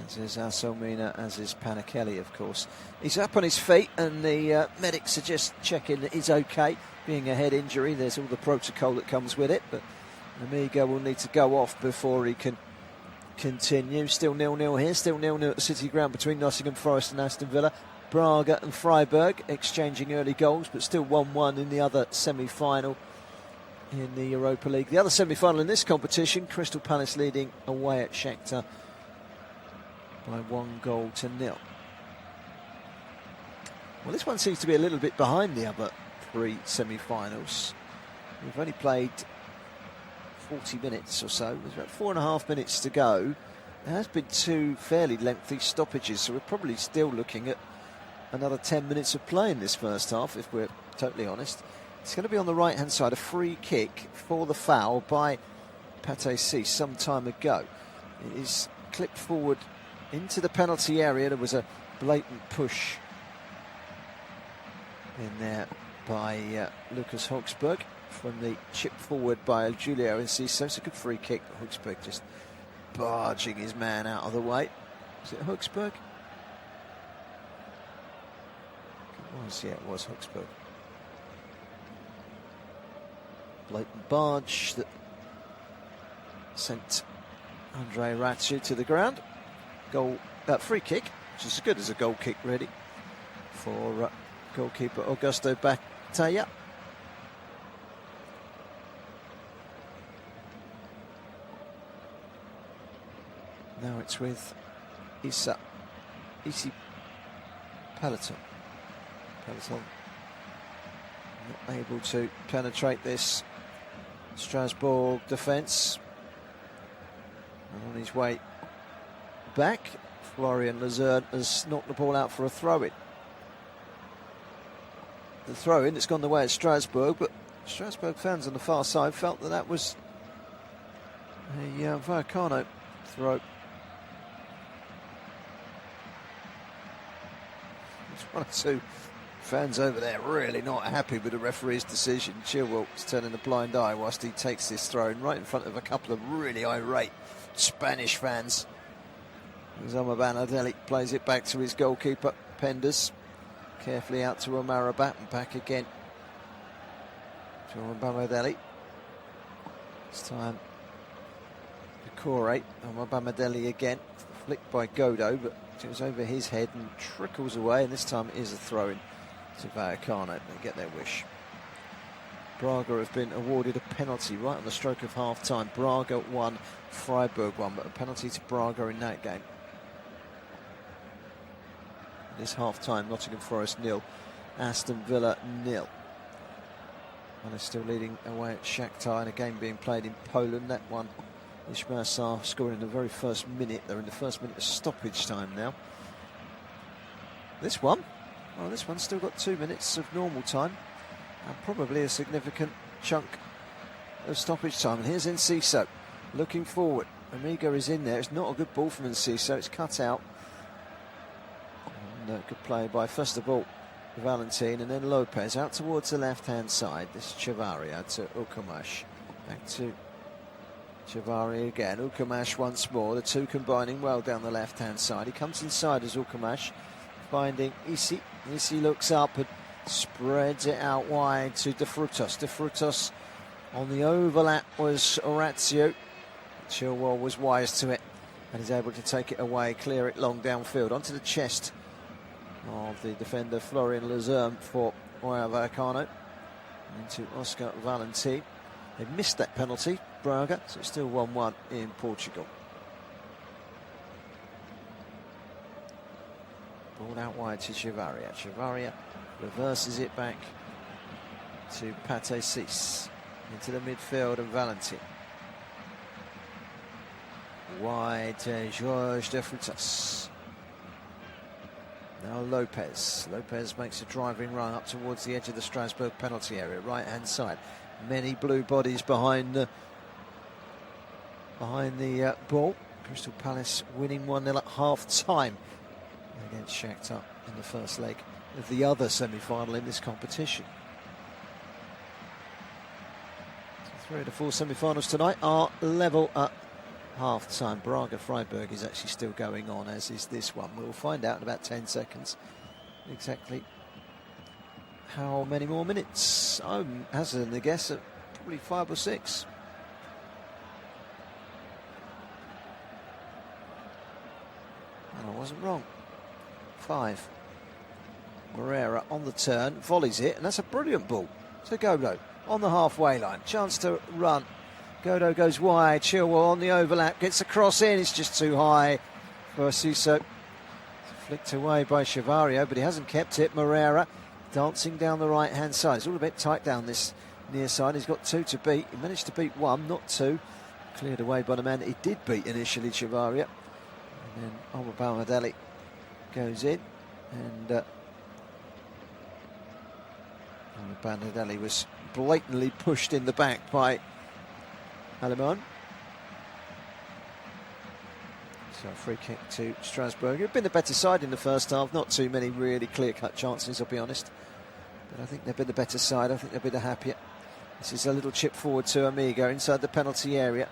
as is Asalmina, as is Panakelli, of course. He's up on his feet, and the medics are just checking that he's okay. Being a head injury, there's all the protocol that comes with it, but Amigo will need to go off before he can continue. Still 0-0 here, still 0-0 at the City Ground between Nottingham Forest and Aston Villa. Braga and Freiburg exchanging early goals, but still 1-1 in the other semi-final in the Europa League. The other semi-final in this competition, Crystal Palace leading away at Shakhtar by 1-0. Well, this one seems to be a little bit behind the other three semi-finals. We've only played 40 minutes or so. There's about 4.5 minutes to go. There has been two fairly lengthy stoppages, so we're probably still looking at another 10 minutes of play in this first half, if we're totally honest. It's going to be on the right-hand side, a free kick for the foul by Pate Sis some time ago. It is clipped forward into the penalty area. There was a blatant push in there by Lucas Hogsberg from the chip forward by Julio Enciso. It's a good free kick. Hogsberg just barging his man out of the way. Was it Hogsberg? It was, yeah, it was Hogsberg. Blatant barge that sent Andre Ratsu to the ground. Goal, free kick, which is as good as a goal kick, really, for goalkeeper Augusto Batalla. Now it's with Isi Peloton. Peloton not able to penetrate this Strasbourg defence. And on his way back Florian Luzerne has knocked the ball out for a throw-in. The throw-in that's gone the way of Strasbourg, but Strasbourg fans on the far side felt that that was a Vallecano throw. There's one or two fans over there really not happy with the referee's decision. Chilwell's turning a blind eye whilst he takes this throw in right in front of a couple of really irate Spanish fans. Amrabat plays it back to his goalkeeper, Penders. Carefully out to Amrabat and back again to Amrabat. This time Decore, Amrabat again. Flicked by Godo, but it was over his head and trickles away, and this time it is a throw-in to Vallecano. They get their wish. Braga have been awarded a penalty right on the stroke of half-time. Braga 1, Freiburg 1, but a penalty to Braga in that game. This half-time, Nottingham Forest 0, Aston Villa 0. And they're still leading away at Shakhtar in a game being played in Poland. That one, Ismail Sarr scoring in the very first minute. They're in the first minute of stoppage time now. This one, well, this one's still got 2 minutes of normal time and probably a significant chunk of stoppage time. And here's Enciso looking forward. Amigo is in there. It's not a good ball from Enciso. It's cut out. And good play by, first of all, Valentin, and then Lopez out towards the left-hand side. This is Chavaria to Ukamash. Back to Chavari again. Ukamash once more. The two combining well down the left-hand side. He comes inside as Ukamash, finding Isi. Isi looks up and spreads it out wide to De Frutos. De Frutos on the overlap was Orazio. Chilwell was wise to it and is able to take it away, clear it long downfield onto the chest of the defender Florian Luzerne for Rayo Vallecano. Into Oscar Valentin. They missed that penalty, Braga, so it's still 1-1 in Portugal. Ball out wide to Chavaria. Chavaria reverses it back to Pate Cis. Into the midfield of Valentin. Wide to Jorge De Frutos. Now Lopez. Lopez makes a driving run up towards the edge of the Strasbourg penalty area, right-hand side. Many blue bodies behind the ball. Crystal Palace winning 1-0 at half-time against Shakhtar in the first leg of the other semi-final in this competition. So 3 of the 4 semi-finals tonight are level at half-time. Braga-Freiburg is actually still going on, as is this one. We'll find out in about 10 seconds exactly how many more minutes. I'm hazarding the guess at probably 5 or 6. And I wasn't wrong. 5. Moreira on the turn, volleys it, and that's a brilliant ball to Godo on the halfway line. Chance to run. Godo goes wide, Chilwell on the overlap, gets the cross in, it's just too high for Siso. Flicked away by Chavario, but he hasn't kept it. Moreira dancing down the right-hand side. It's all a bit tight down this near side. He's got 2 to beat. He managed to beat 1, not 2. Cleared away by the man that he did beat initially, Chavaria. And then Amrabat goes in, and Amrabat was blatantly pushed in the back by Alemán. So a free kick to Strasbourg. Who've been the better side in the first half. Not too many really clear-cut chances, I'll be honest. But I think they've been the better side. I think they've been the happier. This is a little chip forward to Amigo inside the penalty area.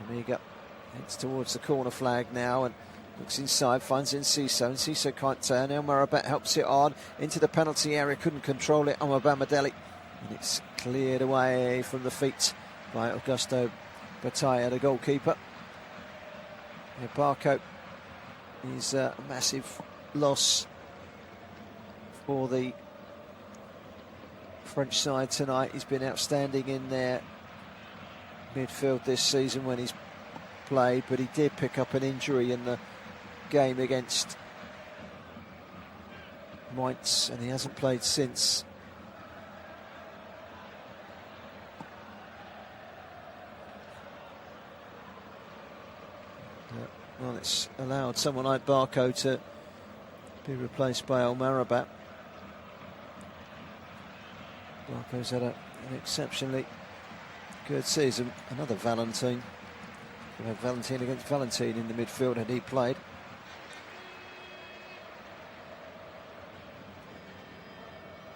Amigo heads towards the corner flag now and looks inside, finds Enciso. Enciso can't turn. Amrabat helps it on into the penalty area. Couldn't control it. Amrabat. And it's cleared away from the feet by Augusto Batalla, the goalkeeper. Barco is a massive loss for the French side tonight. He's been outstanding in their midfield this season when he's played, but he did pick up an injury in the game against Mainz, and he hasn't played since. Well, it's allowed someone like Barco to be replaced by Almarabat. Barco's had an exceptionally good season. Another Valentine. We had Valentine against Valentine in the midfield, had he played.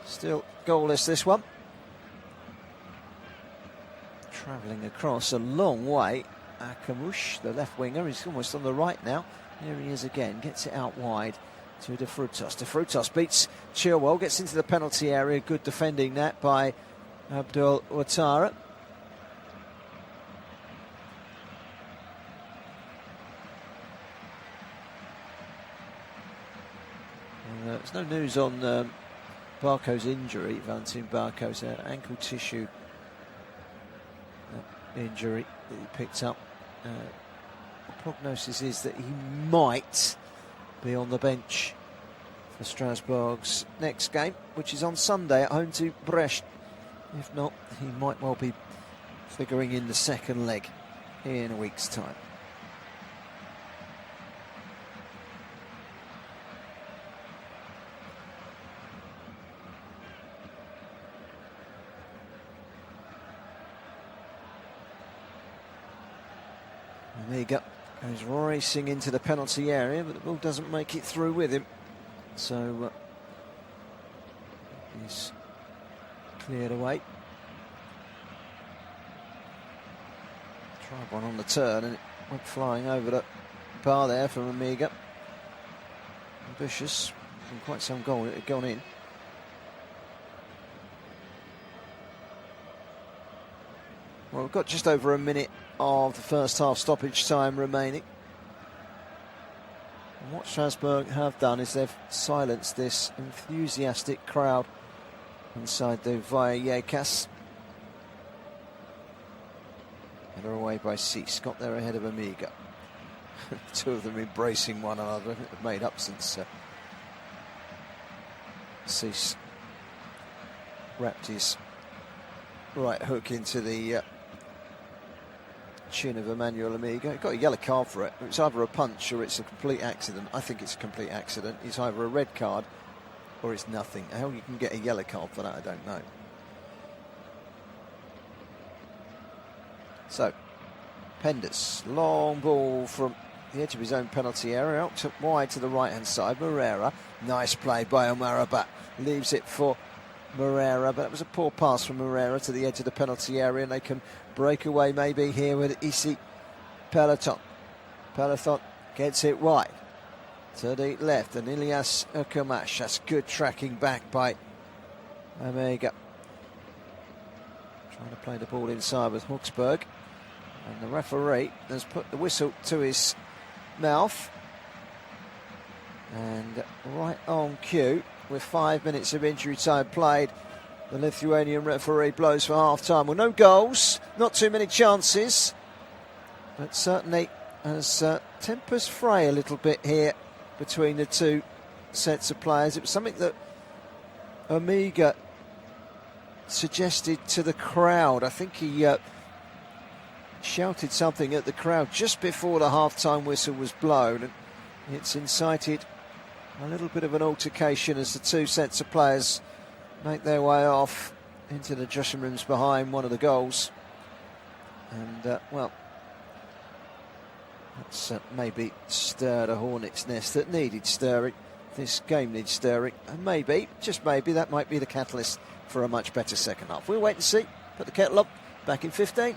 Still goalless, this one. Travelling across a long way. Akamush, the left winger, is almost on the right now. Here he is again, gets it out wide to De Frutos. De Frutos beats Chilwell, gets into the penalty area. Good defending that by Abdul Ouattara. There's no news on Barco's injury. Valentin Barco's ankle tissue injury that he picked up. The prognosis is that he might be on the bench for Strasbourg's next game, which is on Sunday at home to Brest. If not, he might well be figuring in the second leg in a week's time. Amiga goes racing into the penalty area, but the ball doesn't make it through with him. So he's cleared away. Tried one on the turn and it went flying over the bar there from Amiga. Ambitious, and quite some goal it had gone in. Well, we've got just over a minute of the first half stoppage time remaining. And what Strasbourg have done is they've silenced this enthusiastic crowd inside the Vallecano. Header away by Cease, got there ahead of Amiga. Two of them embracing one another. They've made up since Cease wrapped his right hook into the chin of Emmanuel Amiga. He got a yellow card for it. It's either a punch or it's a complete accident. I think it's a complete accident. It's either a red card or it's nothing. How you can get a yellow card for that, I don't know. So, Penders, long ball from the edge of his own penalty area, out to wide to the right-hand side. Moreira, nice play by Almarabat, leaves it for Moreira, but it was a poor pass from Moreira to the edge of the penalty area, and they can break away maybe here with Issy Peloton. Peloton gets it wide to the left, and Ilias Ukamash. That's good tracking back by Omega. Trying to play the ball inside with Huxberg, and the referee has put the whistle to his mouth, and right on cue, with 5 minutes of injury time played, the Lithuanian referee blows for half-time. Well, no goals, not too many chances, but certainly as tempers fray a little bit here between the two sets of players. It was something that Amiga suggested to the crowd. I think he shouted something at the crowd just before the half-time whistle was blown, and it's incited a little bit of an altercation as the two sets of players make their way off into the dressing rooms behind one of the goals. And, well, that's maybe stirred a hornet's nest that needed stirring. This game needs stirring. And maybe, just maybe, that might be the catalyst for a much better second half. We'll wait and see. Put the kettle up. Back in 15.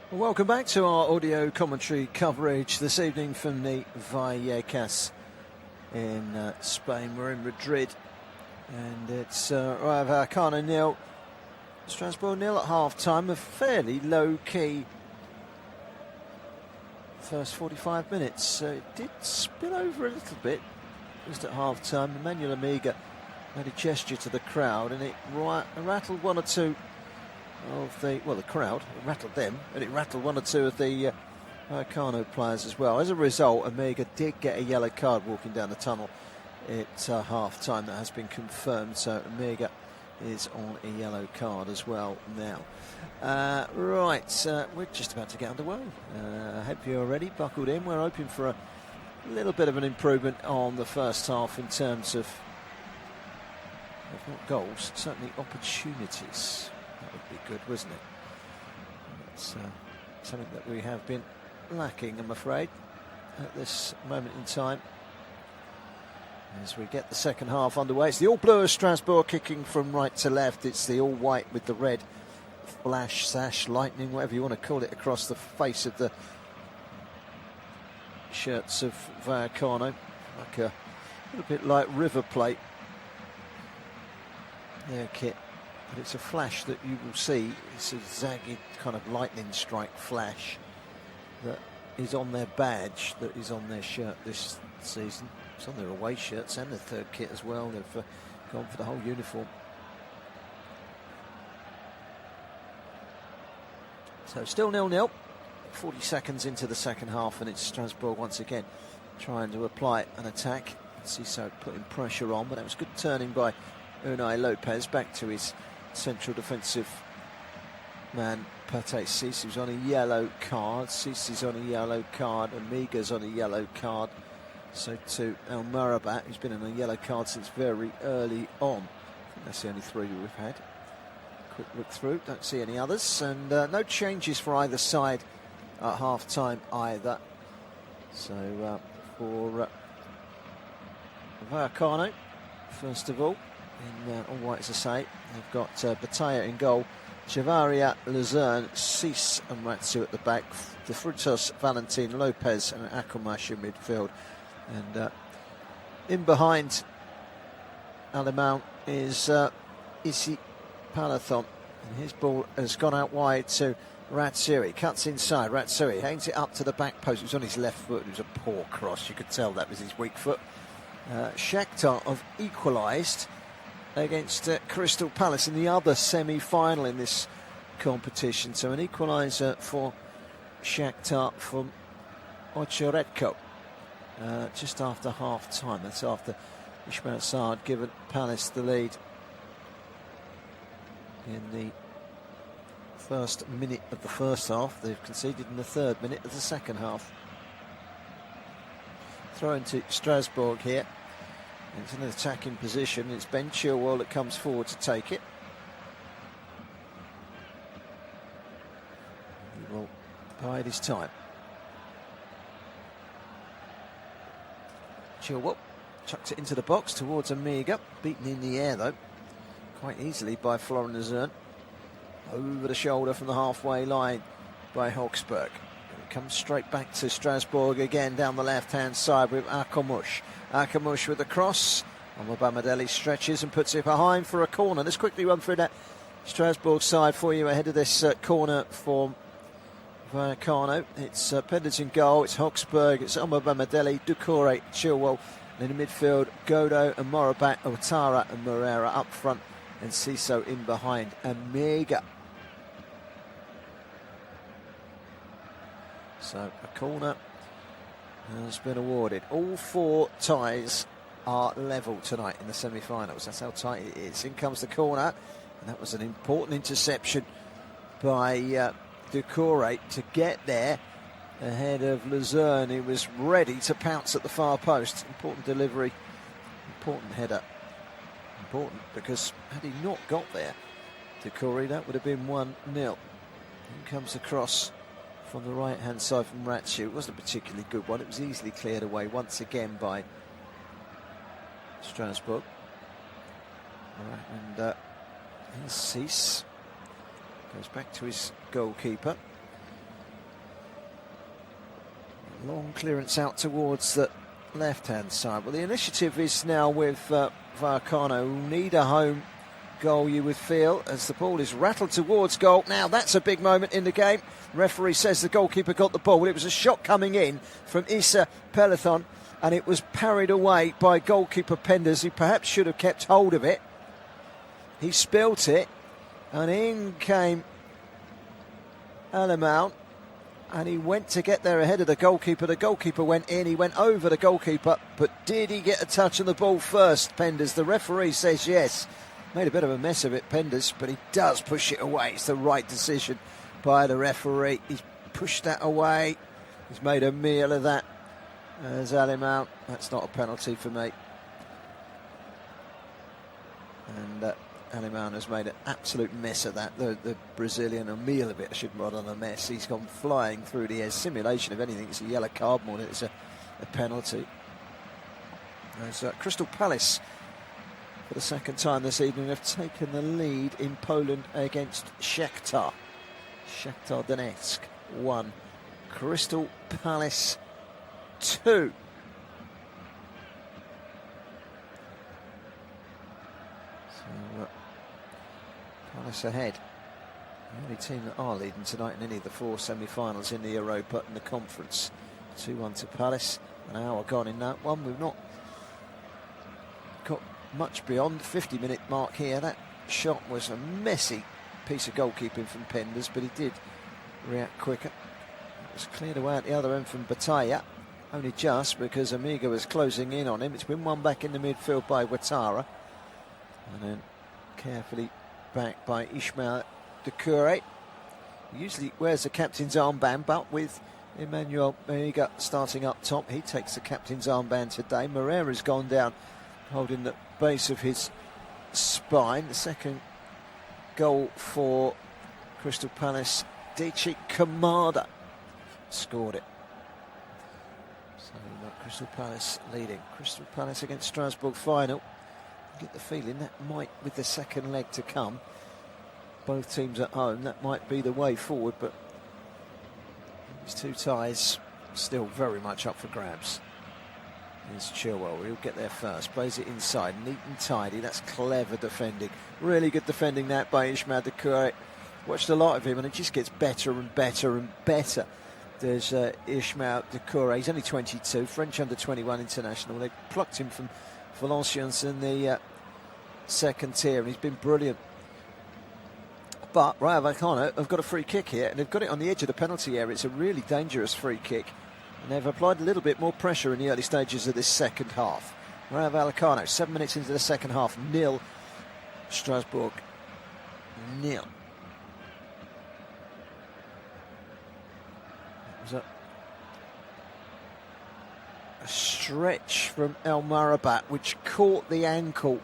Well, welcome back to our audio commentary coverage this evening from the Vallecas in Spain. We're in Madrid, and it's Vallecano 0, Strasbourg 0 at half-time. A fairly low-key first 45 minutes. It did spill over a little bit just at half-time. Emmanuel Amiga made a gesture to the crowd, and it rattled one or two of the crowd. It rattled them, and it rattled one or two of the Vallecano players as well. As a result, Amiga did get a yellow card walking down the tunnel at half-time. That has been confirmed, so Amiga is on a yellow card as well now. We're just about to get underway. I hope you're ready, buckled in. We're hoping for a little bit of an improvement on the first half in terms of not goals, certainly opportunities. That would be good, wouldn't it? It's something that we have been lacking, I'm afraid, at this moment in time. As we get the second half underway, it's the all-blue of Strasbourg kicking from right to left. It's the all-white with the red flash, sash, lightning, whatever you want to call it, across the face of the shirts of Vallecano, like a little bit like River Plate, their kit. But it's a flash that you will see. It's a zagged kind of lightning strike flash that is on their badge, that is on their shirt this season. It's on their away shirts and their third kit as well. They've gone for the whole uniform. So still 0-0, 40 seconds into the second half, and it's Strasbourg once again trying to apply an attack. Ciso putting pressure on, but that was good turning by Unai Lopez back to his central defensive man, Pate Ciss, who's on a yellow card. Ciss is on a yellow card. Amiga's on a yellow card. So to El Marabat, who's been on a yellow card since very early on. I think that's the only three we've had. Quick look through, don't see any others. And no changes for either side at half-time either. So for Vallecano, first of all, in all white, as I say, they've got Batalla in goal, Chavaria, Luzerne, Ciss and Ratsu at the back, De Frutos, Valentin, Lopez and Akomash in midfield. And in behind Alemão is Isi Palathon, and his ball has gone out wide to Ratsui. Cuts inside, Ratsui hangs it up to the back post. It was on his left foot. It was a poor cross, you could tell that was his weak foot. Shakhtar have equalised against Crystal Palace in the other semi-final in this competition. So an equaliser for Shakhtar from Ochoretko just after half-time. That's after Ismail Saad given Palace the lead in the first minute of the first half. They've conceded in the third minute of the second half. Throw into Strasbourg here. It's an attacking position. It's Ben Chilwell that comes forward to take it. He will bide his time. Chilwell chucks it into the box towards Amiga. Beaten in the air though, quite easily by Florian Luzerne. Over the shoulder from the halfway line by Hochsberg. It comes straight back to Strasbourg again down the left-hand side with Akomush. Akomush with the cross. Bamadeli stretches and puts it behind for a corner. Let's quickly run through that Strasbourg side for you ahead of this corner for Vallecano. It's Penders in goal. It's Hochsberg. It's Bamadeli, Doucouré, Chilwell. And in the midfield, Godo and Morabat, Ouattara and Moreira up front. And Ciso in behind. Amiga. So a corner has been awarded. All four ties are level tonight in the semi-finals. That's how tight it is. In comes the corner, and that was an important interception by Doucouré to get there ahead of Luzerne. He was ready to pounce at the far post. Important delivery, important header. Important because had he not got there, Doucouré, that would have been 1-0. In comes the cross from the right-hand side from Ratsu. It wasn't a particularly good one. It was easily cleared away once again by Strasbourg. And Ciss goes back to his goalkeeper. Long clearance out towards the left-hand side. Well, the initiative is now with Vallecano, who need a home goal, you would feel, as the ball is rattled towards goal. Now, that's a big moment in the game. The referee says the goalkeeper got the ball. It was a shot coming in from Issa Pelethon, and it was parried away by goalkeeper Penders, who perhaps should have kept hold of it. He spilt it, and in came Alemão, and he went to get there ahead of the goalkeeper. The goalkeeper went in, he went over the goalkeeper, but did he get a touch on the ball first, Penders? The referee says yes. Made a bit of a mess of it, Penders, but he does push it away. It's the right decision by the referee. He's pushed that away. He's made a meal of that. As Alemão, that's not a penalty for me. And Alemão has made an absolute mess of that. The Brazilian, a meal of it, I should rather than a mess. He's gone flying through the air. Simulation of anything. It's a yellow card more than it's a penalty. As Crystal Palace, for the second time this evening, have taken the lead in Poland against Shakhtar. Shakhtar Donetsk 1, Crystal Palace 2. So Palace ahead. The only team that are leading tonight in any of the 4 semi-finals in the Europa and the conference. 2-1 to Palace. An hour gone in that one. We've not got much beyond the 50-minute mark here. That shot was a messy piece of goalkeeping from Penders, but he did react quicker. It was cleared away at the other end from Batalla, only just because Amiga was closing in on him. It's been won back in the midfield by Ouattara, and then carefully back by Ismail Doucouré. He usually wears the captain's armband, but with Emmanuel Amiga starting up top, he takes the captain's armband today. Moreira's gone down holding the base of his spine. The second goal for Crystal Palace, Deichi Kamada scored it. So we've got Crystal Palace leading. Crystal Palace against Strasbourg final. I get the feeling that might, with the second leg to come, both teams at home, that might be the way forward, but these two ties still very much up for grabs. Here's Chilwell, he'll get there first, plays it inside, neat and tidy. That's clever defending, really good defending that by Ismail Doucouré. Watched a lot of him and it just gets better and better and better. There's Ismail Doucouré, he's only 22, French under-21 international. They plucked him from Valenciennes in the second tier, and he's been brilliant. But Rayo Vallecano have got a free kick here, and they've got it on the edge of the penalty area. It's a really dangerous free kick, and they've applied a little bit more pressure in the early stages of this second half. Rayo Vallecano, 7 minutes into the second half, 0, Strasbourg 0. It was a stretch from El Marabat, which caught the ankle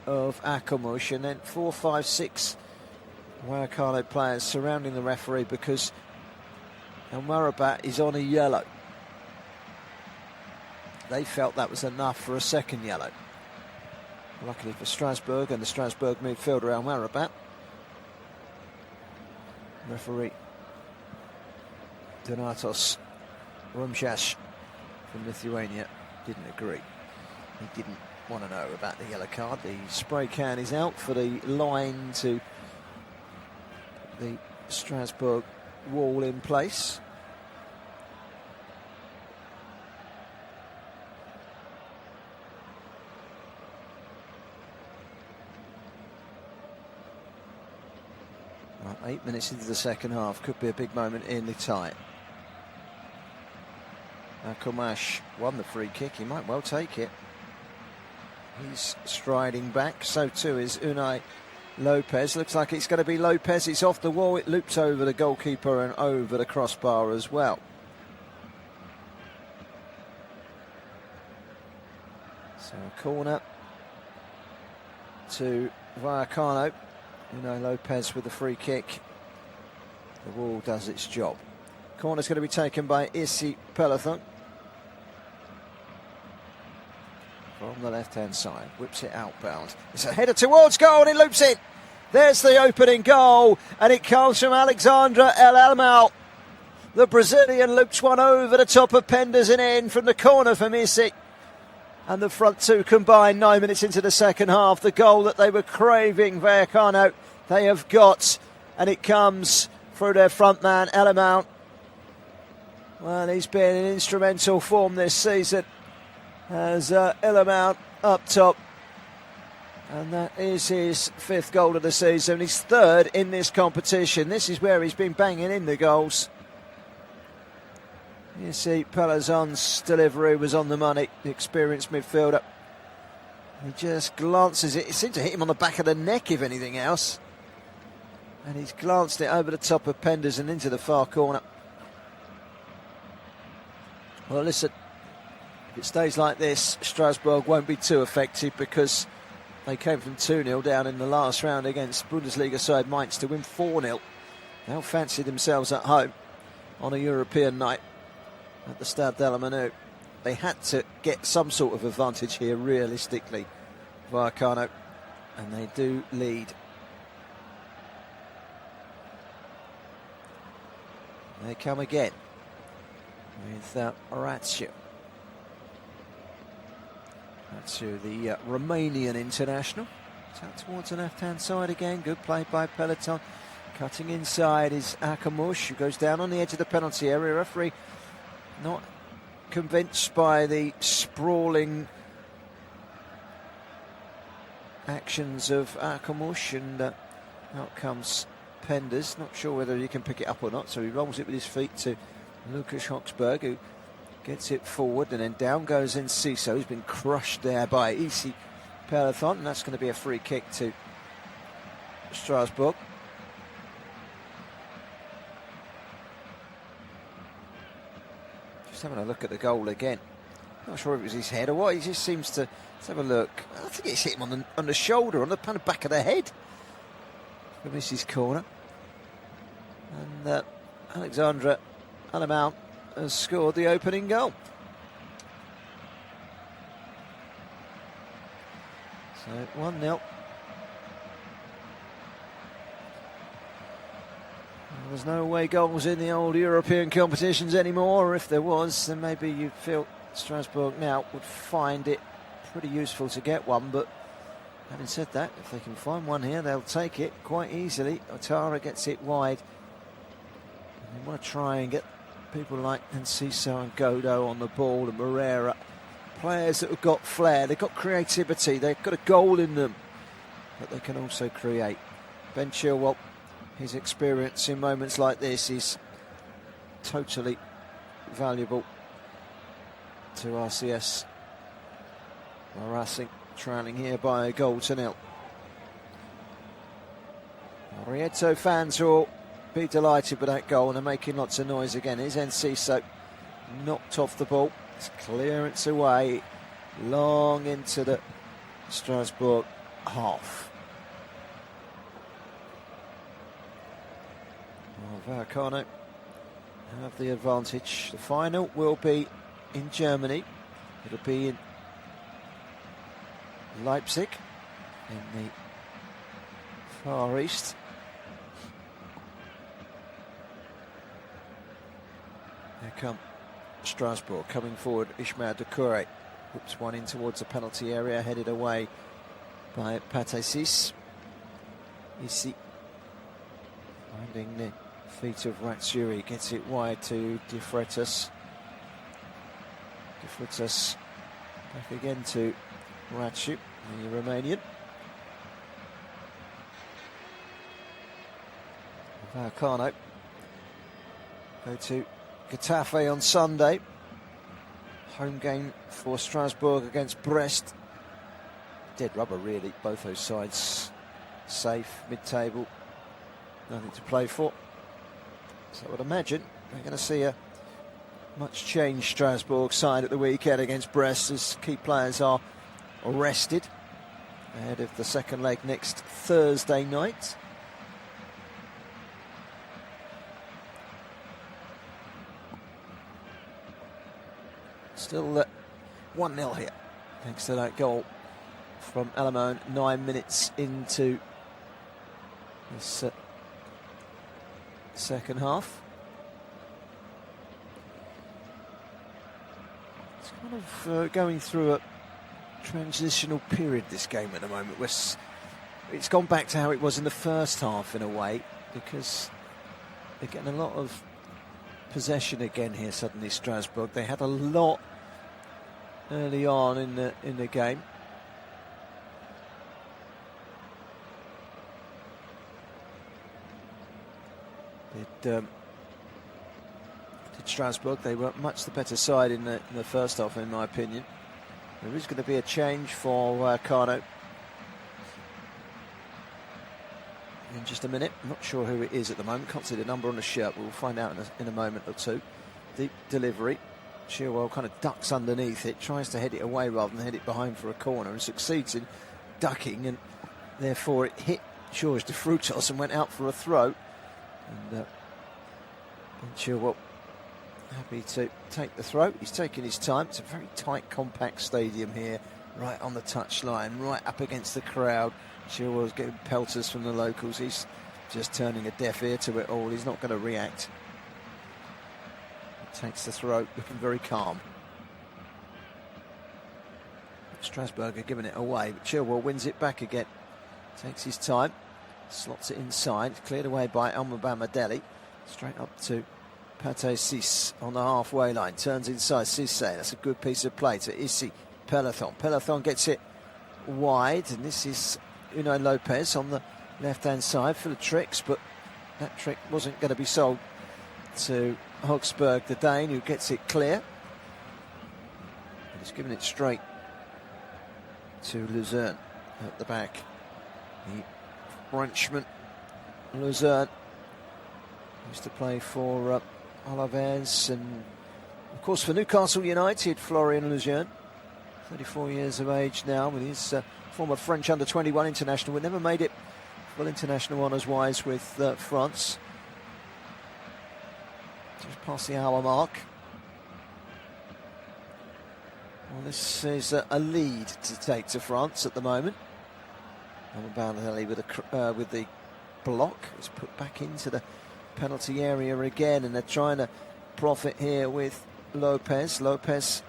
of Akamush, and then 4, 5, 6 Vallecano players surrounding the referee because El Marabat is on a yellow. They felt that was enough for a second yellow. Luckily for Strasbourg and the Strasbourg midfielder El Marabat, referee Donatas Rumšas from Lithuania didn't agree. He didn't want to know about the yellow card. The spray can is out for the line to the Strasbourg wall in place. Well, 8 minutes into the second half, could be a big moment in the tie. Komash won the free kick, he might well take it. He's striding back, so too is Unai Lopez. Looks like it's going to be Lopez. It's off the wall, it loops over the goalkeeper and over the crossbar as well. So a corner to Vallecano. Unai Lopez with the free kick. The wall does its job. Corner's going to be taken by Issy Pelethon from the left-hand side. Whips it outbound. It's a header towards goal and it loops in. There's the opening goal, and it comes from Alexandre El Almau. The Brazilian loops one over the top of Penders and in from the corner for Missy. And the front two combined 9 minutes into the second half. The goal that they were craving, Vallecano, they have got. And it comes through their front man, Alemão. Well, he's been in instrumental form this season as Alemão up top. And that is his 5th goal of the season. He's 3rd in this competition. This is where he's been banging in the goals. You see, Palazon's delivery was on the money, the experienced midfielder. He just glances it. It seemed to hit him on the back of the neck, if anything else. And he's glanced it over the top of Penders and into the far corner. Well, listen, if it stays like this, Strasbourg won't be too effective because they came from 2-0 down in the last round against Bundesliga side Mainz to win 4-0. They'll fancy themselves at home on a European night at the Stade de la Manu. They had to get some sort of advantage here, realistically, Vallecano, and they do lead. They come again with Orazio. Orazio, the Romanian international. Out towards the left-hand side again. Good play by Peloton. Cutting inside is Akamush, who goes down on the edge of the penalty area. Referee not convinced by the sprawling actions of Akamush, and out comes Penders. Not sure whether he can pick it up or not, so he rolls it with his feet to Lucas Hoxberg, who gets it forward, and then down goes Enciso. He's been crushed there by Isi Peloton, and that's going to be a free kick to Strasbourg. Just having a look at the goal again. Not sure if it was his head or what. He just seems to. Let's have a look. I think it's hit him on the shoulder, on the kind of back of the head. For Missy's corner. And Alexandre Alemão has scored the opening goal. So 1-0. There's no away goals in the old European competitions anymore, or if there was, then maybe you'd feel Strasbourg now would find it pretty useful to get one, but having said that, if they can find one here, they'll take it quite easily. Otara gets it wide. And they want to try and get people like Enciso and Godo on the ball, and Moreira, players that have got flair, they've got creativity, they've got a goal in them, but they can also create. Ben Chilwell, his experience in moments like this is totally valuable to RCS. Racing trailing here by a goal to 0. Orieto fans will be delighted with that goal, and they're making lots of noise again. Here's Enciso, knocked off the ball. It's clearance away, long into the Strasbourg half. Vallecano have the advantage. The final will be in Germany. It'll be in Leipzig, in the Far East. Here come Strasbourg coming forward. Ismail Doucouré hooks one in towards the penalty area, headed away by Patesis. Ici finding the feet of Ratsuri, gets it wide to De Freitas. De Freitas back again to Ratsu, the Romanian. Vallecano go to Getafe on Sunday. Home game for Strasbourg against Brest. Dead rubber really, both those sides safe, mid-table, nothing to play for. So I would imagine we're going to see a much changed Strasbourg side at the weekend against Brest, as key players are rested ahead of the second leg next Thursday night. Still 1-0 here, thanks to that goal from Alemão 9 minutes into this second half. kind of going through a transitional period, this game at the moment. It's gone back to how it was in the first half in a way, because they're getting a lot of possession again here suddenly, Strasbourg. They had a lot early on in the game. Did Strasbourg. They were much the better side in the first half, in my opinion. There is going to be a change for Vallecano in just a minute. I'm not sure who it is at the moment. Can't see the number on the shirt. We'll find out in a moment or two. Deep delivery. Chilwell kind of ducks underneath it, tries to head it away rather than head it behind for a corner, and succeeds in ducking, and therefore it hit Jorge de Frutos and went out for a throw. And Chilwell happy to take the throw. He's taking his time. It's a very tight, compact stadium here, right on the touchline, right up against the crowd. Chilwell's getting pelters from the locals. He's just turning a deaf ear to it all. He's not going to react. He takes the throw, looking very calm. Strasbourg are giving it away, but Chilwell wins it back again. Takes his time, slots it inside, cleared away by Amabamidele. Straight up to Pate Cis on the halfway line, turns inside Cisse. That's a good piece of play to Issy Peloton. Peloton gets it wide, and this is Unai Lopez on the left-hand side for the tricks, but that trick wasn't going to be sold to Hogsberg, the Dane, who gets it clear. And he's giving it straight to Luzerne at the back. The Frenchman, Luzerne, used to play for Alaves and, of course, for Newcastle United, Florian Luzerne, 34 years of age now, with his former French under-21 international, but never made it full international honours-wise with France. Just past the hour mark. Well, this is a lead to take to France at the moment. Amabamidele with the block. It's put back into the penalty area again, and they're trying to profit here with Lopez. Lopez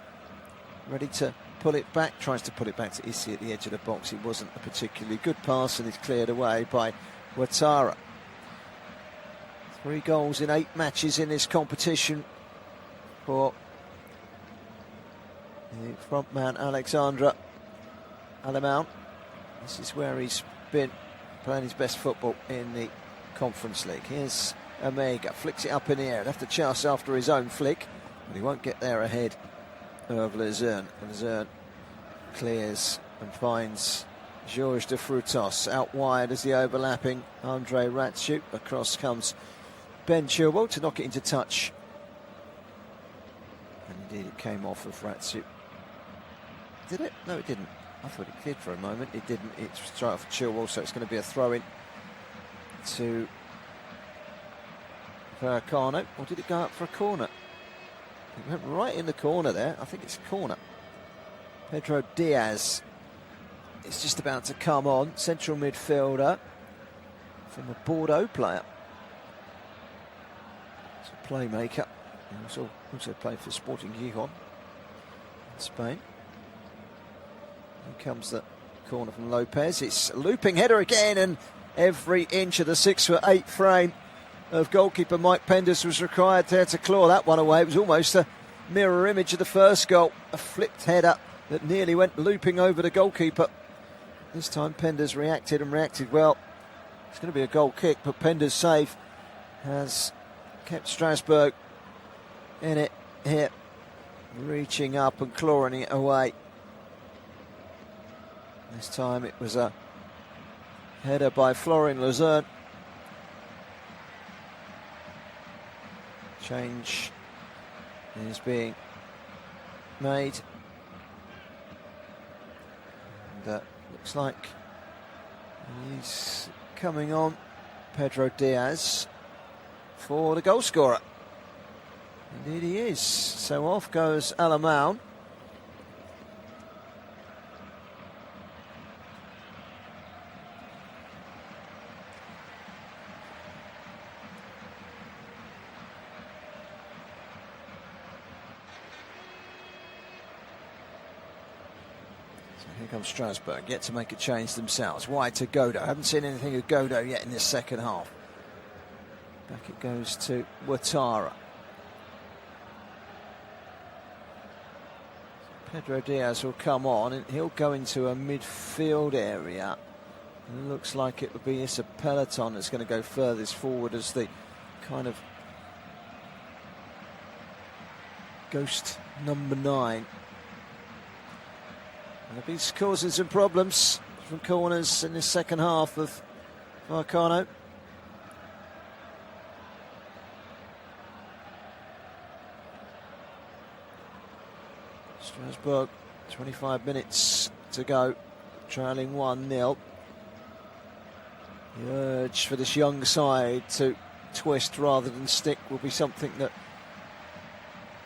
ready to pull it back, tries to pull it back to Issy at the edge of the box. It wasn't a particularly good pass, and it's cleared away by Ouattara. 3 goals in 8 matches in this competition for the front man Alexandre Alemão. This is where he's been playing his best football in the Conference League. Here's Omega, flicks it up in the air. He'll have to chase after his own flick, but he won't get there ahead of Luzerne. Luzerne clears and finds Jorge de Frutos. Out wide as the overlapping Andre Ratschu. Across comes Ben Chilwell to knock it into touch. And indeed it came off of Ratschu. Did it? No, it didn't. I thought it did for a moment. It didn't. It's straight off Chilwell, so it's going to be a throw-in to Vallecano. Or did it go up for a corner? It went right in the corner there. I think it's a corner. Pedro Diaz is just about to come on. Central midfielder from a Bordeaux player. He's a playmaker. He also played for Sporting Gijon in Spain. Here comes the corner from Lopez. It's a looping header again, and every inch of the 6'8" frame of goalkeeper Mike Penders was required there to claw that one away. It was almost a mirror image of the first goal. A flicked header that nearly went looping over the goalkeeper. This time Penders reacted and reacted well. It's going to be a goal kick, but Penders' save has kept Strasbourg in it here, reaching up and clawing it away. This time it was a header by Florian Luzerne. Change is being made. And looks like he's coming on, Pedro Diaz, for the goal scorer. Indeed he is. So off goes Alemão. Here comes Strasbourg, yet to make a change themselves. Wide to Godo. Haven't seen anything of Godo yet in this second half. Back it goes to Ouattara. Pedro Diaz will come on and he'll go into a midfield area. And it looks like it would be Issa Peloton that's going to go furthest forward as the kind of ghost number 9. And he's causing some problems from corners in the second half of Vallecano. Strasbourg, 25 minutes to go, trailing 1-0. The urge for this young side to twist rather than stick will be something that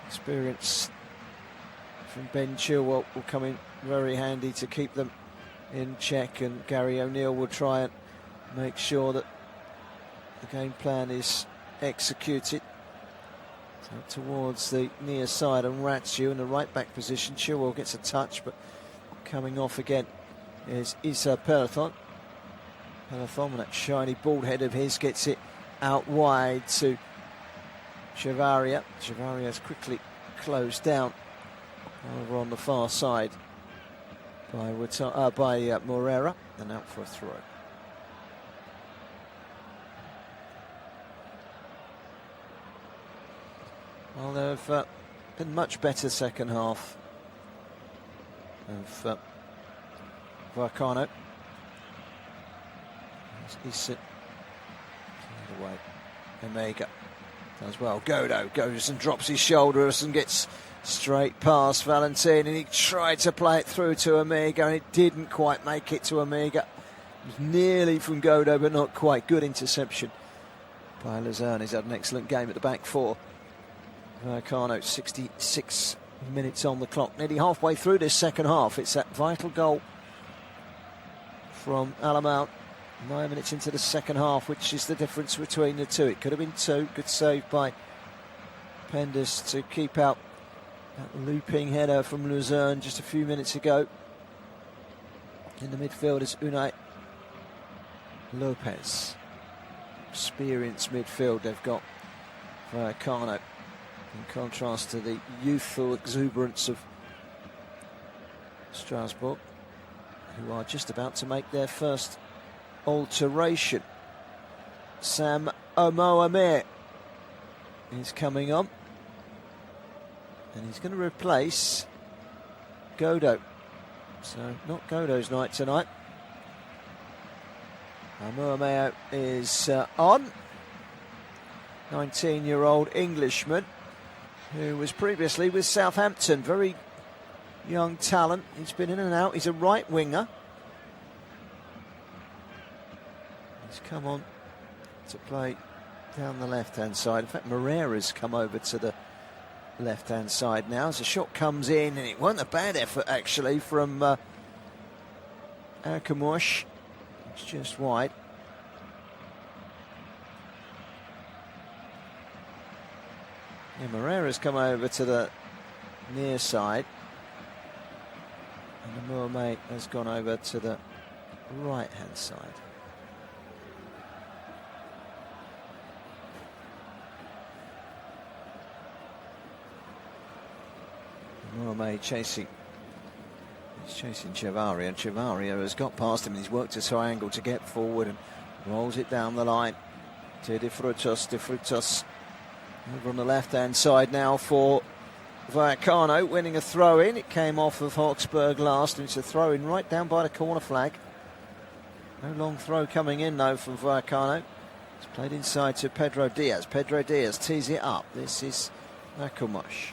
experience from Ben Chilwell will come in very handy to keep them in check, and Gary O'Neill will try and make sure that the game plan is executed. So towards the near side, and Ratsu in the right back position. Chilwell gets a touch, but coming off again is Issa Peloton. Peloton, with that shiny bald head of his, gets it out wide to Chavaria. Chavaria's quickly closed down over on the far side by Morera, and out for a throw. Well, they've been much better second half of Vallecano. He's away. Omega does well. Godo goes and drops his shoulders and gets straight past Valentin, and he tried to play it through to Omega, and it didn't quite make it to Omega. It was nearly from Godo, but not quite. Good interception by Luzerne. He's had an excellent game at the back four. Vallecano, 66 minutes on the clock, nearly halfway through this second half. It's that vital goal from Alamount, 9 minutes into the second half, which is the difference between the two. It could have been 2. Good save by Penders to keep out that looping header from Luzerne just a few minutes ago. In the midfield is Unai Lopez. Experienced midfield they've got, Vallecano, in contrast to the youthful exuberance of Strasbourg, who are just about to make their first alteration. Sam Omoamir is coming on, and he's going to replace Godo. So not Godo's night tonight. Omoamir is on. 19-year-old Englishman who was previously with Southampton. Very young talent. He's been in and out. He's a right winger. He's come on to play down the left-hand side. In fact, Moreira's come over to the left-hand side now. As the shot comes in, and it wasn't a bad effort actually from Akamosh. It's just wide. Yeah, Moreira's come over to the near side, and the Moormate has gone over to the right-hand side. Moormate chasing. He's chasing Chavaria, and Chavaria has got past him, and he's worked a triangle to get forward and rolls it down the line to De Frutos. De Frutos over on the left-hand side now for Vallecano, winning a throw-in. It came off of Hawksburg last, and it's a throw-in right down by the corner flag. No long throw coming in, though, from Vallecano. It's played inside to Pedro Diaz. Pedro Diaz tees it up. This is Akumosh.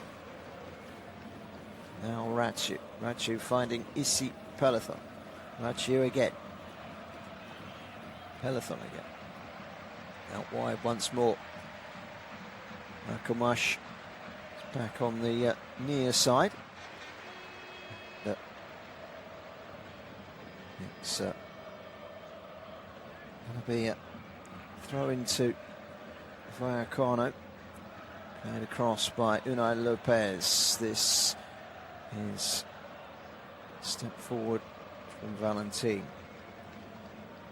Now Ratsu. Ratsu finding Issa Peloton. Ratsu again. Peloton again. Out wide once more. Akumosh is back on the near side. It's going to be a throw into Vallecano. Played across by Unai Lopez. This is Step forward from Valentin.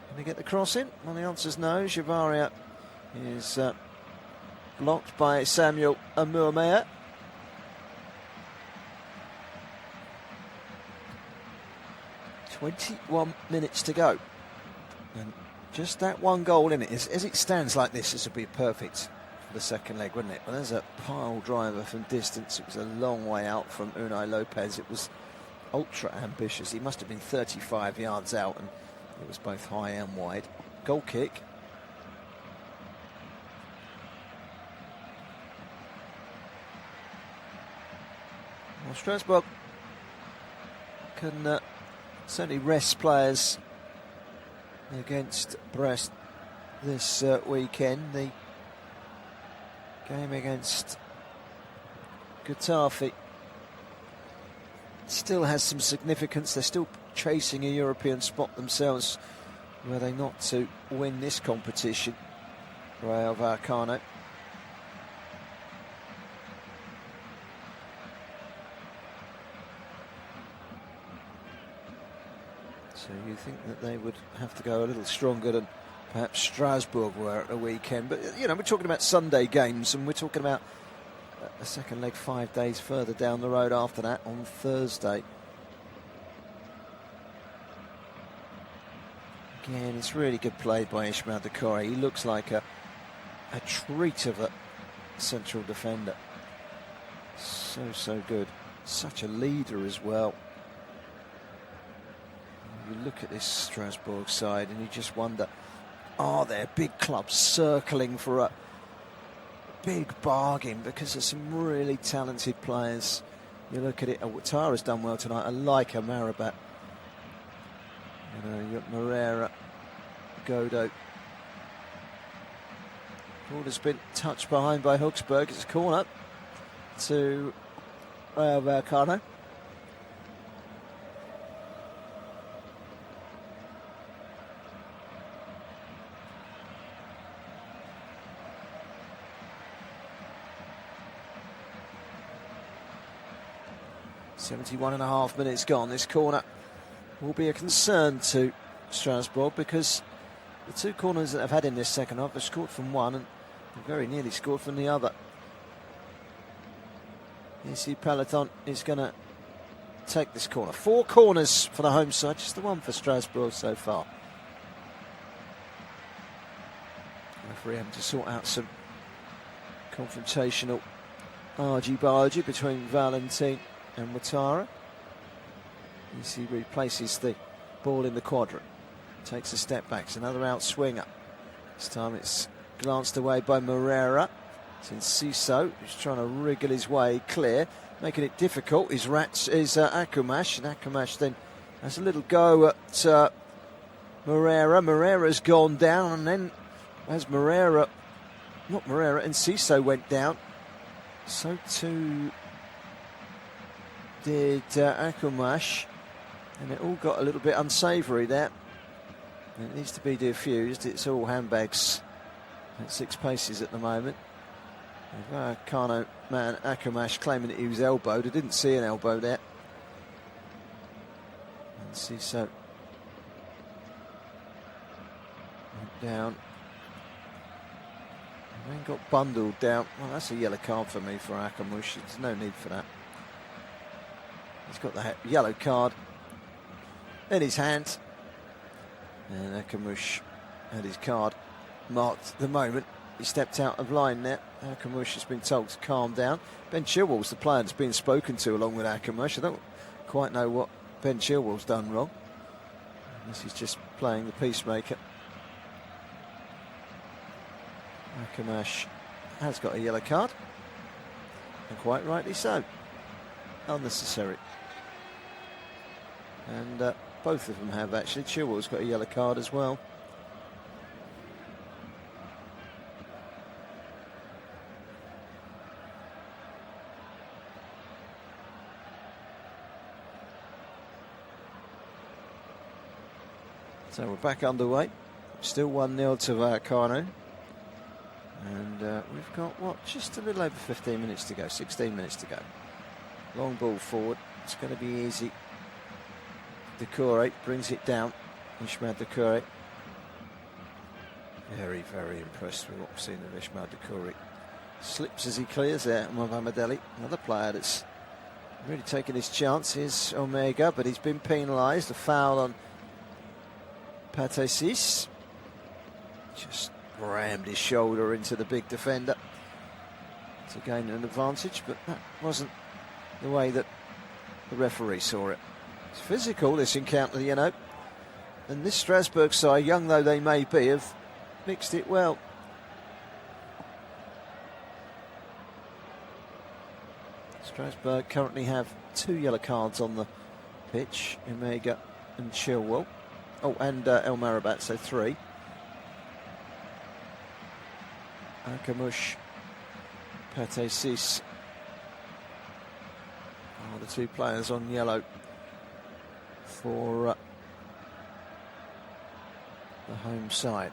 Can he get the cross in? Well, the answer's no. Javaria is blocked by Samuel Amourmea. "21 minutes to go. And just that one goal in it, as it stands like this would be perfect for the second leg, wouldn't it? Well, there's a pile driver from distance. It was a long way out from Unai Lopez. It was ultra ambitious. He must have been 35 yards out, and it was both high and wide. Goal kick. Well, Strasbourg can certainly rest players against Brest this weekend. The game against Getafe still has some significance. They're still chasing a European spot themselves, were they not to win this competition. Rayo Vallecano. So you think that they would have to go a little stronger than perhaps Strasbourg were at the weekend. But, you know, we're talking about Sunday games, and we're talking about a second leg 5 days further down the road after that on Thursday. Again, it's really good play by Ismail Decore. He looks like a treat of a central defender. So good. Such a leader as well. You look at this Strasbourg side and you just wonder, are there big clubs circling for a big bargain? Because there's some really talented players. You look at it, Ouattara's done well tonight. I like Amrabat. You know, you've got Moreira, Godot. Ball has been touched behind by Huxberg. It's a corner to Rayo Vallecano. .71.5 minutes gone. This corner will be a concern to Strasbourg, because the two corners that they've had in this second half have scored from one and very nearly scored from the other. Issy Peloton is going to take this corner. 4 corners for the home side, just the one for Strasbourg so far. Referee having to sort out some confrontational argy-bargy between Valentin and Ouattara. Issy replaces the ball in the quadrant. Takes a step back. It's another out swinger. This time it's glanced away by Moreira. It's in Ciso, who's trying to wriggle his way clear. Making it difficult is Akumash. And Akumash then has a little go at Moreira. Moreira's gone down, and then as and Ciso went down, so too did Akumash, and it all got a little bit unsavoury there. It needs to be diffused. It's all handbags at 6 paces at the moment. Vallecano man Akumash claiming that he was elbowed. I didn't see an elbow there. And Ciso went down and then got bundled down. Well, that's a yellow card for me for Akumash. There's no need for that. He's got the yellow card in his hand, and Akumash had his card marked the moment he stepped out of line there. Akumash has been told to calm down. Ben Chilwell's the player that's been spoken to along with Akumash. I don't quite know what Ben Chilwell's done wrong. This is just playing the peacemaker. Akumash has got a yellow card, and quite rightly so. Unnecessary. And both of them have actually. Chilwell's got a yellow card as well. So we're back underway. Still 1-0 to Vallecano. And we've got, what, just a little over 15 minutes to go, 16 minutes to go. Long ball forward. It's going to be easy Doucouré brings it down. Ismail Doucouré. Very, very impressed with what we've seen of Ismail Doucouré. Slips as he clears there. Mohamed, another player that's really taking his chances. Omega, but he's been penalised. A foul on Patesis. Just rammed his shoulder into the big defender to gain an advantage, but that wasn't the way that the referee saw it. It's physical, this encounter, you know. And this Strasbourg side, young though they may be, have mixed it well. Strasbourg currently have 2 yellow cards on the pitch, Omega and Chilwell. Oh, and El Marabat, so 3. Akamush, Patesis are the 2 players on yellow for the home side.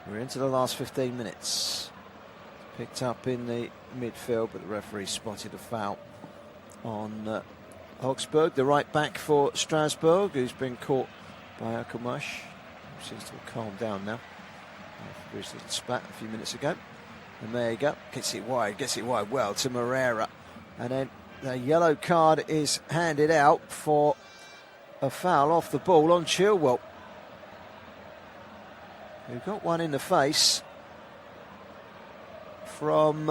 We're into the last 15 minutes. Picked up in the midfield, but the referee spotted a foul on Augsburg, the right back for Strasbourg, who's been caught by Akamush. Seems to have calmed down now. Bruce little spat a few minutes ago. And there you go. Gets it wide well to Moreira. And then the yellow card is handed out for a foul off the ball on Chilwell, who got one in the face from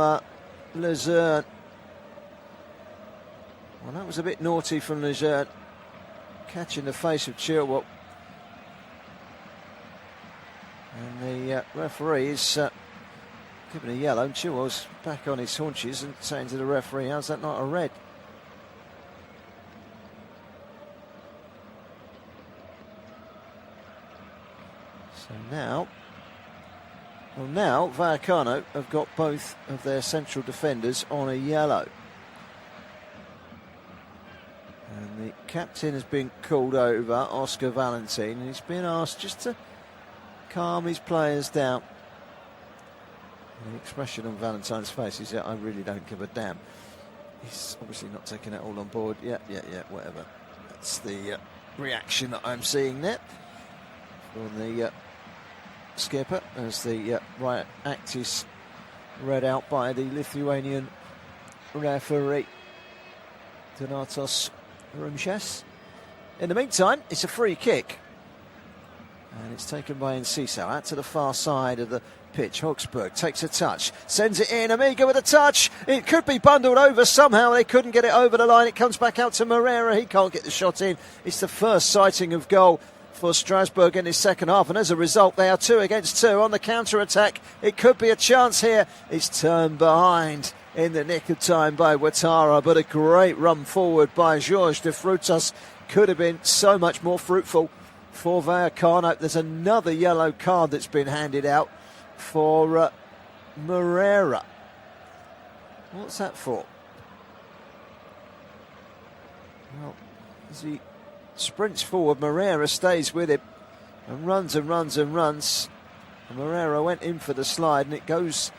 Lejeune. Well, that was a bit naughty from Lejeune, catching the face of Chilwell. And the referee is giving a yellow. Chilwell's back on his haunches and saying to the referee, how's that not a red? So now, Vallecano have got both of their central defenders on a yellow. And the captain has been called over, Oscar Valentin, and he's been asked just to calm his players down. And the expression on Valentin's face is that I really don't give a damn. He's obviously not taking it all on board. Yeah, whatever. That's the reaction that I'm seeing there from the skipper as the right act is read out by the Lithuanian referee Donatas Rumšas. In the meantime, it's a free kick, and it's taken by Enciso out to the far side of the pitch. Augsburg takes a touch, sends it in. Amiga with a touch. It could be bundled over somehow. They couldn't get it over the line. It comes back out to Moreira. He can't get the shot in. It's the first sighting of goal for Strasbourg in his second half, and as a result they are 2 against 2 on the counter-attack. It could be a chance here. It's turned behind in the nick of time by Ouattara, but a great run forward by Georges de Frutas could have been so much more fruitful for Vallecano. There's another yellow card that's been handed out for Moreira. What's that for? Well, as he sprints forward, Moreira stays with him and runs and runs and runs. And Moreira went in for the slide, and it goes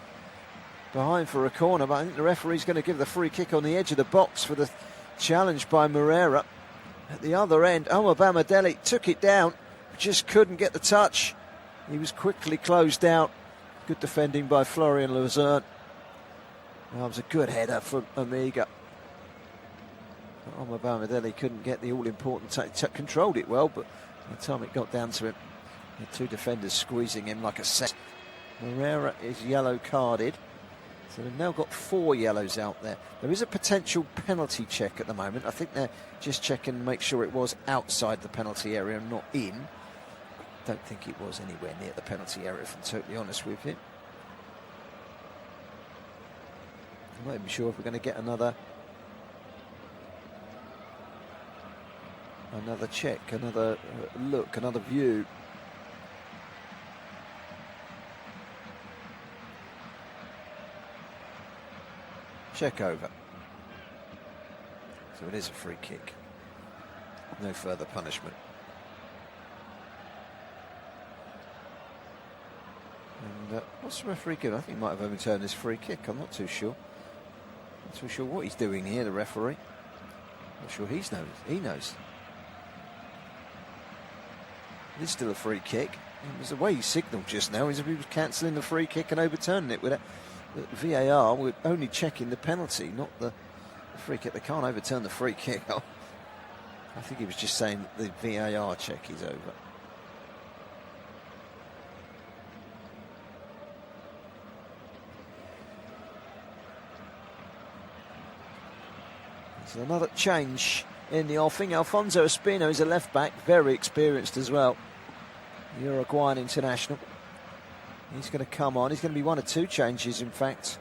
behind for a corner, but I think the referee's going to give the free kick on the edge of the box for the challenge by Moreira. At the other end, Omar took it down, just couldn't get the touch. He was quickly closed out. Good defending by Florian Lejeune. That was a good header from Amiga. Omar Bamadeli couldn't get the all-important touch. Controlled it well, but by the time it got down to him, the 2 defenders squeezing him like a set. Moreira is yellow carded. So they've now got 4 yellows out there. There is a potential penalty check at the moment. I think they're just checking to make sure it was outside the penalty area and not in. Don't think it was anywhere near the penalty area, if I'm totally honest with you. I'm not even sure if we're going to get another check, another look, another view. Check over. So it is a free kick. No further punishment. And what's the referee give? I think he might have overturned this free kick. I'm not too sure. Not too sure what he's doing here, the referee. Not sure he knows. It's still a free kick. It was the way he signalled just now. He was cancelling the free kick and overturning it. With VAR, we're only checking the penalty, not the free kick. They can't overturn the free kick. I think he was just saying that the VAR check is over. So another change in the offing. Alfonso Espino is a left-back, very experienced as well. Uruguayan international. He's going to come on. He's going to be one of two changes, in fact,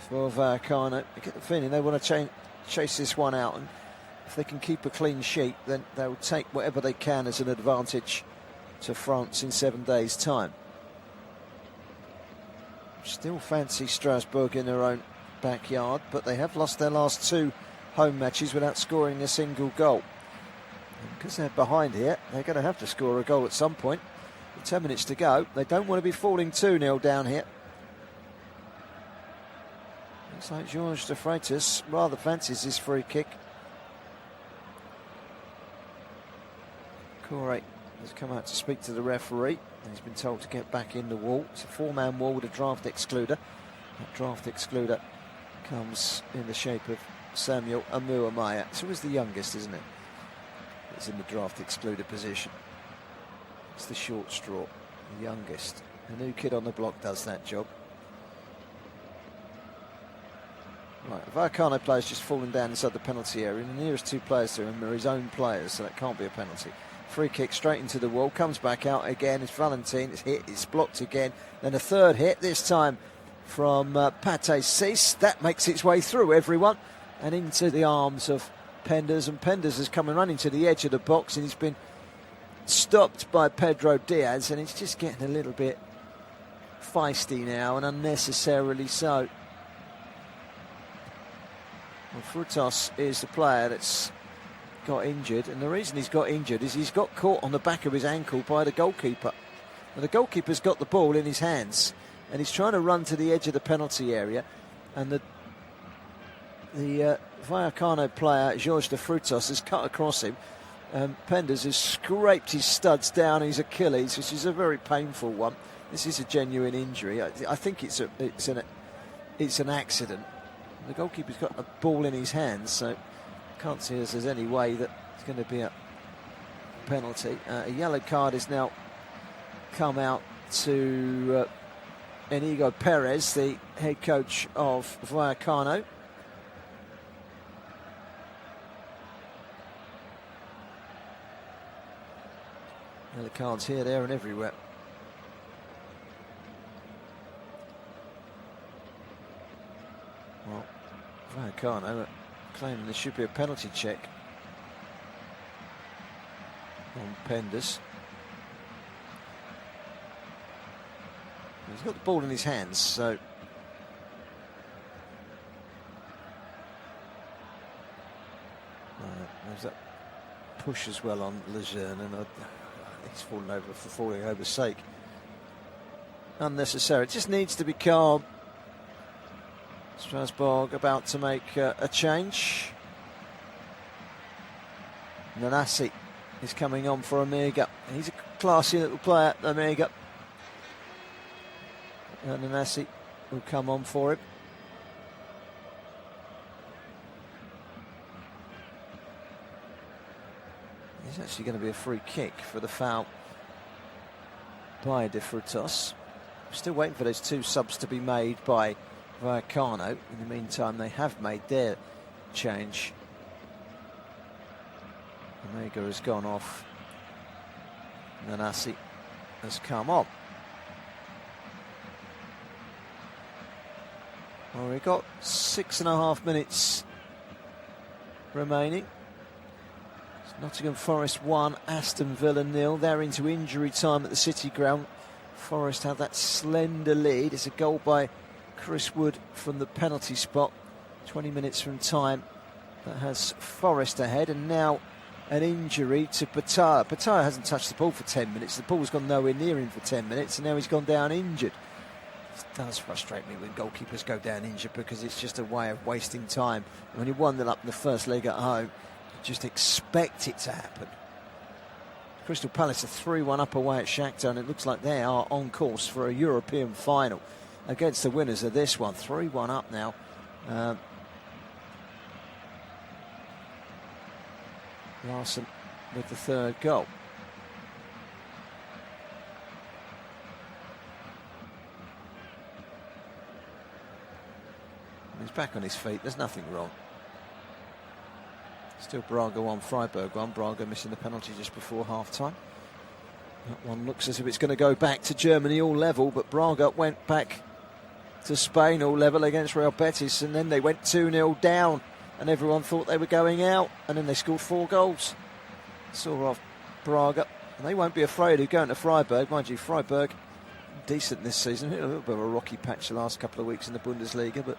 for Vallecano. I get the feeling they want to chase this one out, and if they can keep a clean sheet, then they'll take whatever they can as an advantage to France in 7 days' time. Still fancy Strasbourg in their own backyard, but they have lost their last two home matches without scoring a single goal. And because they're behind here, they're going to have to score a goal at some point. With 10 minutes to go, they don't want to be falling 2-0 down here. Looks like Georges de Freitas rather fancies this free kick. Corey has come out to speak to the referee. He's been told to get back in the wall. It's a four-man wall with a draft excluder. That draft excluder comes in the shape of Samuel Amuamaya. It's always the youngest, isn't it? It's in the draft excluded position. It's the short straw, the youngest. The new kid on the block does that job. Right, the Vallecano player's just fallen down inside the penalty area, and the nearest two players to him are his own players, so that can't be a penalty. Free kick straight into the wall, comes back out again. It's Valentin, it's hit, it's blocked again. Then a third hit, this time from Pate Cis. That makes its way through everyone and into the arms of Penders, and Penders has come and run into the edge of the box, and he's been stopped by Pedro Diaz, and it's just getting a little bit feisty now, and unnecessarily so. Well, Frutos is the player that's got injured, and the reason he's got injured is he's got caught on the back of his ankle by the goalkeeper. Now, the goalkeeper's got the ball in his hands, and he's trying to run to the edge of the penalty area, and the Vallecano player, Georges de Frutos, has cut across him. Penders has scraped his studs down his Achilles, which is a very painful one. This is a genuine injury. I think it's an accident. The goalkeeper's got a ball in his hands, so can't see as there's any way that it's going to be a penalty. A yellow card has now come out to Inigo Perez, the head coach of Vallecano. Yellow cards here, there and everywhere. Well, Vallecano claiming there should be a penalty check on Penders. He's got the ball in his hands, so there's that push as well on Lejeune, and he's fallen over for falling over's sake. Unnecessary. It just needs to be calm. Strasbourg about to make a change. Nanasi is coming on for Amiga. He's a classy little player, Amiga. Nanasi will come on for him. It's actually going to be a free kick for the foul by De Frutos. Still waiting for those two subs to be made by Vallecano. In the meantime, they have made their change. Omega has gone off. Nanasi has come on. Well, we've got 6.5 minutes remaining. Nottingham Forest 1, Aston Villa 0. They're into injury time at the City Ground. Forest have that slender lead. It's a goal by Chris Wood from the penalty spot. 20 minutes from time. That has Forest ahead, and now an injury to Pataya. Pataya hasn't touched the ball for 10 minutes. The ball's gone nowhere near him for 10 minutes, and now he's gone down injured. It does frustrate me when goalkeepers go down injured, because it's just a way of wasting time. When you 1-0 up in the first leg at home, just expect it to happen. Crystal Palace are 3-1 up away at Shakhtar, and it looks like they are on course for a European final against the winners of this one. 3-1 up now. Larson with the third goal. He's back on his feet, there's nothing wrong. Still Braga 1, Freiburg 1. Braga missing the penalty just before half-time. That one looks as if it's going to go back to Germany all level, but Braga went back to Spain all level against Real Betis, and then they went 2-0 down, and everyone thought they were going out, and then they scored 4 goals. Saw off Braga, and they won't be afraid of going to Freiburg. Mind you, Freiburg, decent this season. A little bit of a rocky patch the last couple of weeks in the Bundesliga, but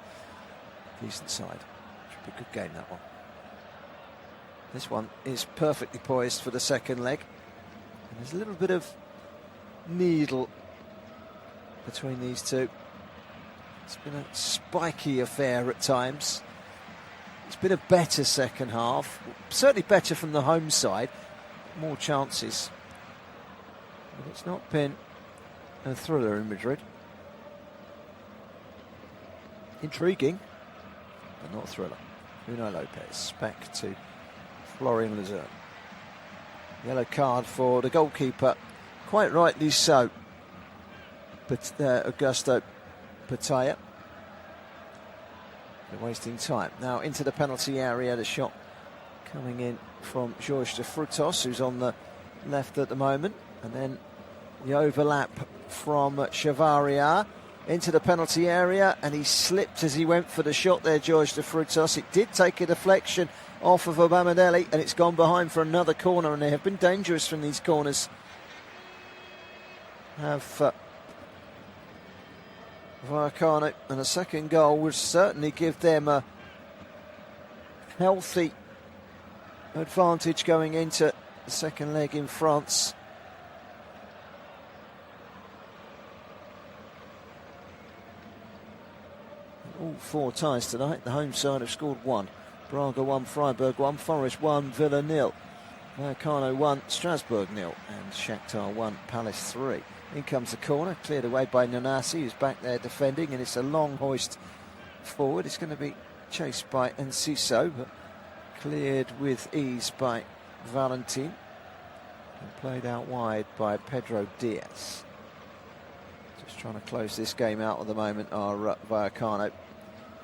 decent side. Should be a good game, that one. This one is perfectly poised for the second leg. And there's a little bit of needle between these two. It's been a spiky affair at times. It's been a better second half. Certainly better from the home side. More chances. But it's not been a thriller in Madrid. Intriguing, but not a thriller. Bruno Lopez back to Florian Luzerne. Yellow card for the goalkeeper, quite rightly so. But Augusto Pataya. They're wasting time. Now into the penalty area, the shot coming in from Jorge de Frutos, who's on the left at the moment. And then the overlap from Chavaria into the penalty area, and he slipped as he went for the shot there, Jorge de Frutos. It did take a deflection off of Obamadeli, and it's gone behind for another corner, and they have been dangerous from these corners. Have Vallecano, and a second goal would certainly give them a healthy advantage going into the second leg in France. All 4 ties tonight. The home side have scored 1. Braga 1, Freiburg 1, Forest 1, Villa 0. Vallecano 1, Strasbourg 0, and Shakhtar 1, Palace 3. In comes the corner, cleared away by Nanasi, who's back there defending, and it's a long hoist forward. It's going to be chased by Enciso, but cleared with ease by Valentin, and played out wide by Pedro Diaz. Just trying to close this game out at the moment are Vallecano.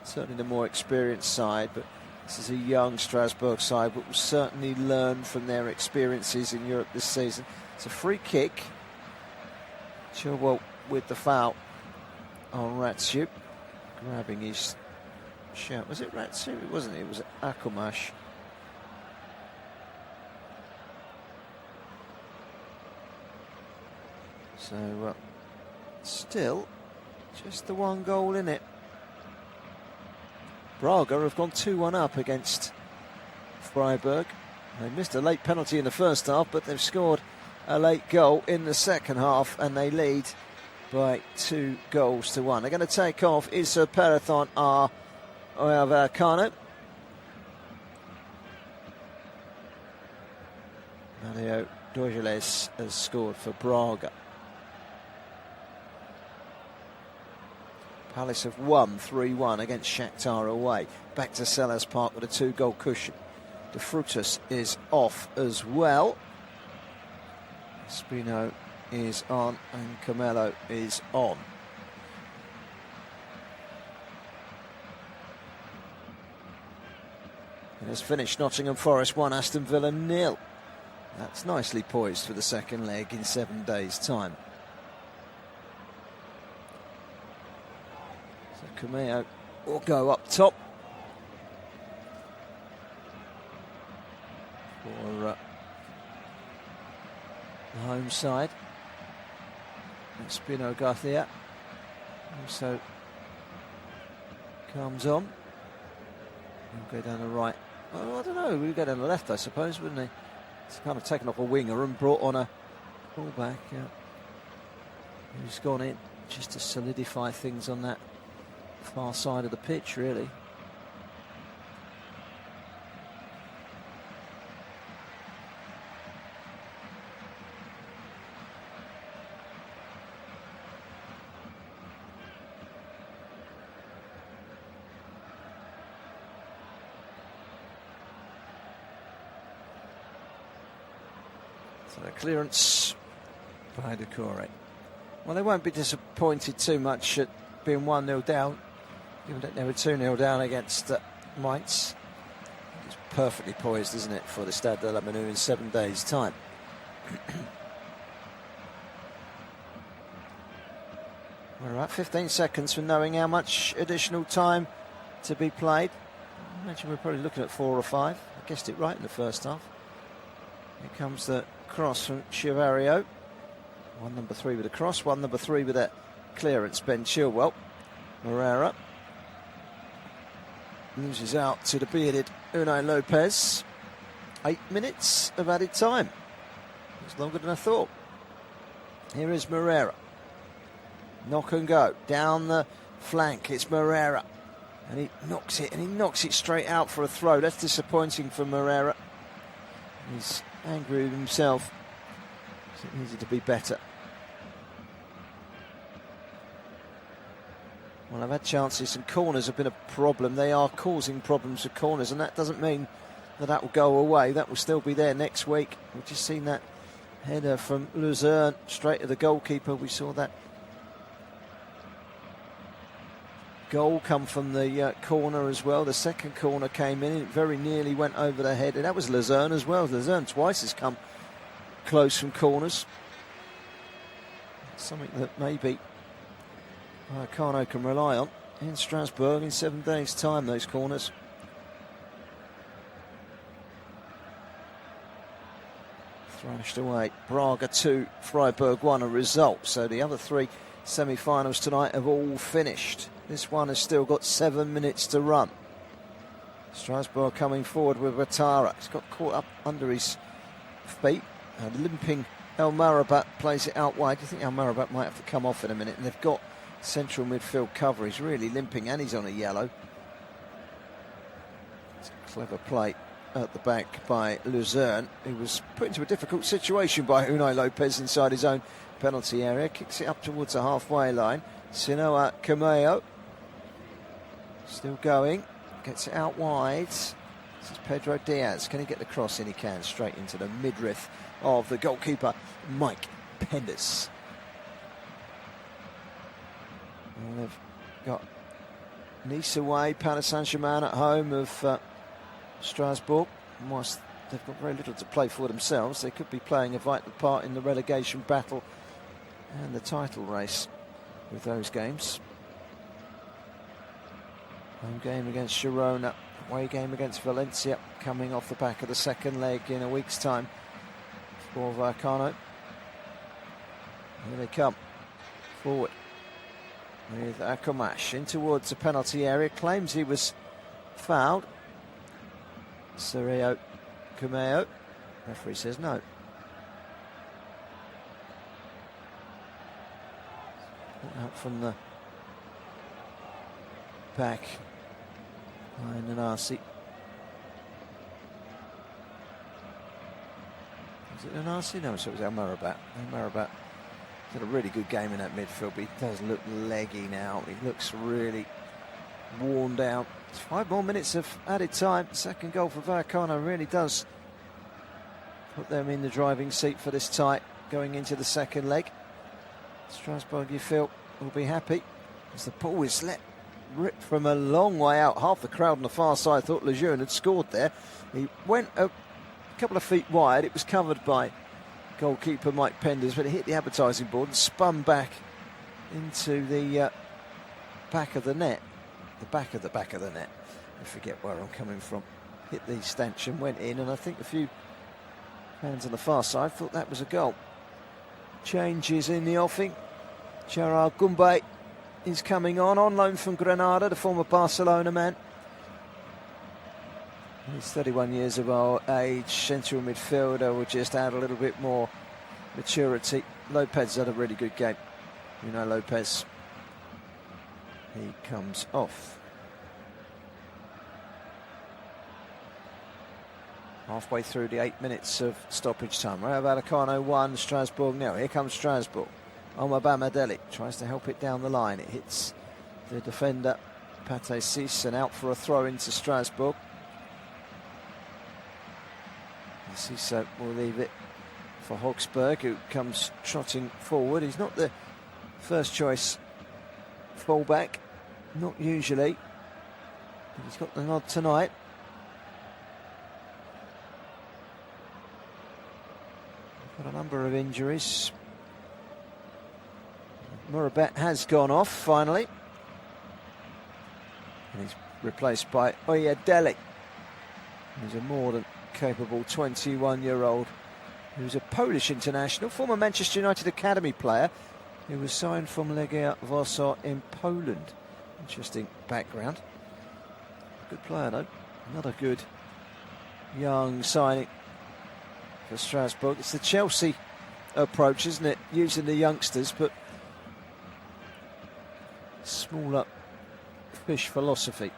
Certainly the more experienced side, but this is a young Strasbourg side, but will certainly learn from their experiences in Europe this season. It's a free kick. Chilwell with the foul on Ratsu, grabbing his shout. Was it Ratsu? It wasn't. It was Akumash. So still just the 1 goal in it. Braga have gone 2-1 up against Freiburg. They missed a late penalty in the first half, but they've scored a late goal in the second half, and they lead by 2 goals to 1. They're going to take off Issa Perathon Vallecano. Mario Dorgeles has scored for Braga. Palace have won 3-1 against Shakhtar away. Back to Selhurst Park with a 2-goal cushion. De Frutos is off as well. Spino is on and Camelo is on. It has finished Nottingham Forest 1, Aston Villa 0. That's nicely poised for the second leg in 7 days' time. So Cameo will go up top for the home side. Spino Garcia also comes on. He'll go down the right. Oh, I don't know. We'll go down the left, I suppose, wouldn't he? It's kind of taken off a winger and brought on a fullback. Who's gone in just to solidify things on that far side of the pitch, really. So the clearance by Decore. Well, they won't be disappointed too much at being 1-0 down, given that they were 2-0 down against Mainz. It's perfectly poised, isn't it, for the Stade de la Manu in 7 days' time. We're at 15 seconds from knowing how much additional time to be played. I imagine we're probably looking at 4 or 5. I guessed it right in the first half. Here comes the cross from Chiavario. One number 3 with a cross, one number 3 with a clearance. Ben Chilwell. Moreira loses out to the bearded Unai Lopez. 8 minutes of added time. It's longer than I thought. Here is Moreira. Knock and go down the flank. It's Moreira, and he knocks it straight out for a throw. That's disappointing for Moreira. He's angry with himself. It needed to be better. Well, I've had chances, and corners have been a problem. They are causing problems with corners, and that doesn't mean that will go away. That will still be there next week. We've just seen that header from Luzerne straight to the goalkeeper. We saw that goal come from the corner as well. The second corner came in, it very nearly went over the head, and that was Luzerne as well. Luzerne twice has come close from corners. Something that maybe Vallecano can rely on in Strasbourg in 7 days' time, those corners. Thrashed away. Braga 2, Freiburg 1 a result. So the other 3 semi-finals tonight have all finished. This one has still got 7 minutes to run. Strasbourg coming forward with Ouattara. He's got caught up under his feet. Limping El Marabat plays it out wide. Do you think El Marabat might have to come off in a minute? And they've got central midfield cover. He's really limping, and he's on a yellow. It's a clever play at the back by Luzerne. He was put into a difficult situation by Unai Lopez inside his own penalty area. Kicks it up towards the halfway line. Sinoa Cameo still going. Gets it out wide. This is Pedro Diaz. Can he get the cross in? He can. Straight into the midriff of the goalkeeper, Mike Penders. And they've got Nice away, Paris Saint-Germain at home of Strasbourg. And whilst they've got very little to play for themselves, they could be playing a vital part in the relegation battle and the title race with those games. Home game against Girona, away game against Valencia, coming off the back of the second leg in a week's time for Vallecano. Here they come, forward with Akomash in towards the penalty area, claims he was fouled. Sergio Cameo, referee says no. Out from the back by Nanasi. Is it Nanasi? No, so it was El Marabat. El Marabat did a really good game in that midfield, but he does look leggy now. He looks really worn down. 5 more minutes of added time. Second goal for Vallecano really does put them in the driving seat for this tie going into the second leg. Strasbourg, you feel, will be happy as the ball is ripped from a long way out. Half the crowd on the far side thought Lejeune had scored there. He went a couple of feet wide. It was covered by goalkeeper Mike Penders, but it hit the advertising board and spun back into the back of the net. The back of the net. I forget where I'm coming from. Hit the stanchion, went in, and I think a few fans on the far side thought that was a goal. Changes in the offing. Gerard Goumbé is coming on loan from Granada, the former Barcelona man. He's 31 years of age, central midfielder, will just add a little bit more maturity. Lopez had a really good game. You know Lopez. He comes off. Halfway through the 8 minutes of stoppage time. Rayo Vallecano 1, Strasbourg 0. Here comes Strasbourg. Omar Bamadeli tries to help it down the line. It hits the defender, Pate Cis, and out for a throw into Strasbourg. Cis will leave it for Hogsburg, who comes trotting forward. He's not the first choice fullback, not usually, but he's got the nod tonight. Got a number of injuries. Murabet has gone off finally, and he's replaced by Oyedele, who's a more than capable 21-year-old who's a Polish international, former Manchester United academy player who was signed from Legia Warsaw in Poland. Interesting background. Good player though. Another good young signing for Strasbourg. It's the Chelsea approach, isn't it? Using the youngsters, but smaller fish philosophy.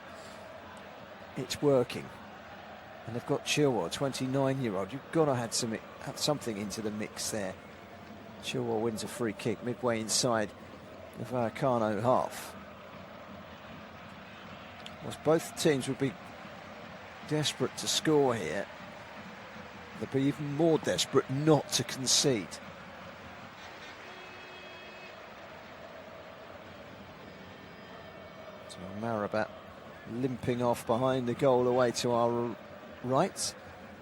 It's working. And they've got Chilwell, 29-year-old. You've got to have something into the mix there. Chilwell wins a free kick midway inside the Vallecano half. Whilst both teams would be desperate to score here, they'd be even more desperate not to concede. So Marabat limping off behind the goal away to our right,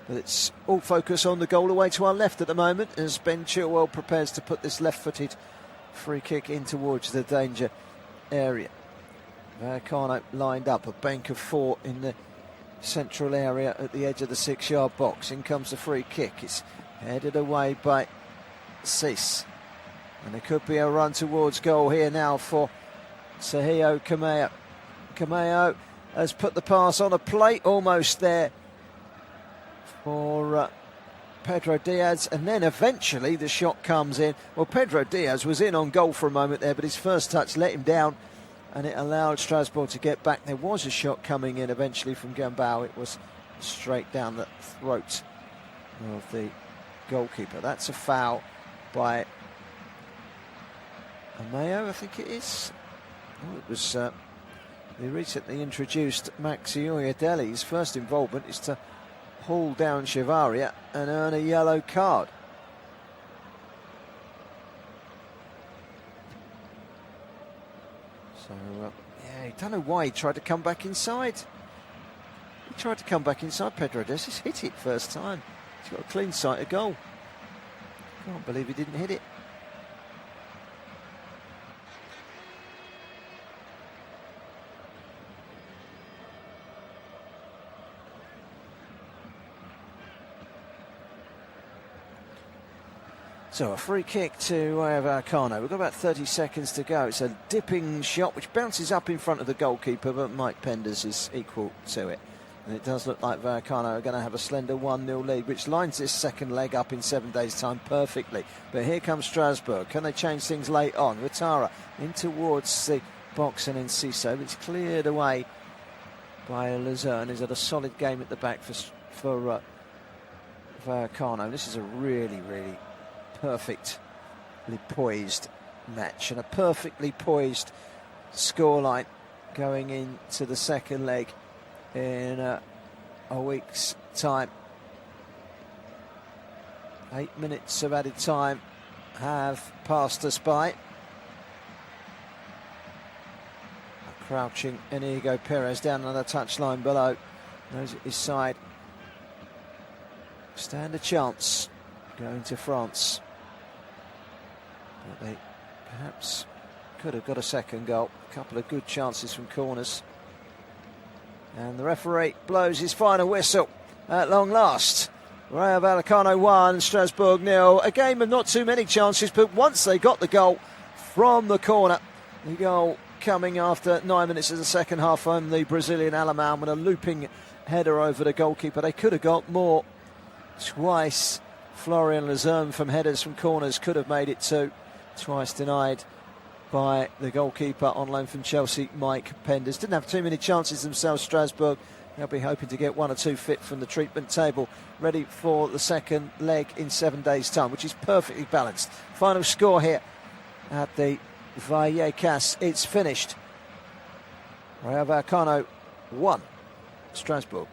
but it's all focus on the goal away to our left at the moment as Ben Chilwell prepares to put this left-footed free kick in towards the danger area. Vallecano lined up, a bank of four in the central area at the edge of the 6-yard box. In comes the free kick. It's headed away by Cis, and there could be a run towards goal here now for Sergio Cameo. Cameo has put the pass on a plate, almost there for Pedro Diaz, and then eventually the shot comes in. Well, Pedro Diaz was in on goal for a moment there, but his first touch let him down, and it allowed Strasbourg to get back. There was a shot coming in eventually from Gambao. It was straight down the throat of the goalkeeper. That's a foul by Ameo, I think it is. Oh, it was the recently introduced Maxi Oyedele's first involvement is to haul down Chavaria and earn a yellow card. So, yeah, I don't know why he tried to come back inside. He tried to come back inside, Pedro Diaz. He's hit it first time. He's got a clean sight of goal. Can't believe he didn't hit it. So a free kick to Vallecano. We've got about 30 seconds to go. It's a dipping shot which bounces up in front of the goalkeeper, but Mike Penders is equal to it. And it does look like Vallecano are going to have a slender 1-0 lead, which lines this second leg up in 7 days' time perfectly. But here comes Strasbourg. Can they change things late on? Watara in towards the box and Enciso. It's cleared away by Luzerne. He's had a solid game at the back for Vallecano. This is a really, really perfectly poised match and a perfectly poised scoreline going into the second leg in a week's time. 8 minutes of added time have passed us by. A crouching Inigo Perez down on the touchline below, knows at his side. Stand a chance going to France. But they perhaps could have got a second goal. A couple of good chances from corners. And the referee blows his final whistle at long last. Rayo Vallecano 1, Strasbourg 0. A game of not too many chances, but once they got the goal from the corner, the goal coming after 9 minutes of the second half from the Brazilian Alemão with a looping header over the goalkeeper. They could have got more. Twice Florian Luzerne from headers from corners could have made it two. Twice denied by the goalkeeper on loan from Chelsea, Mike Penders. Didn't have too many chances themselves, Strasbourg. They'll be hoping to get one or two fit from the treatment table, ready for the second leg in 7 days' time, which is perfectly balanced. Final score here at the Vallecas. It's finished. Rayo Vallecano 1, Strasbourg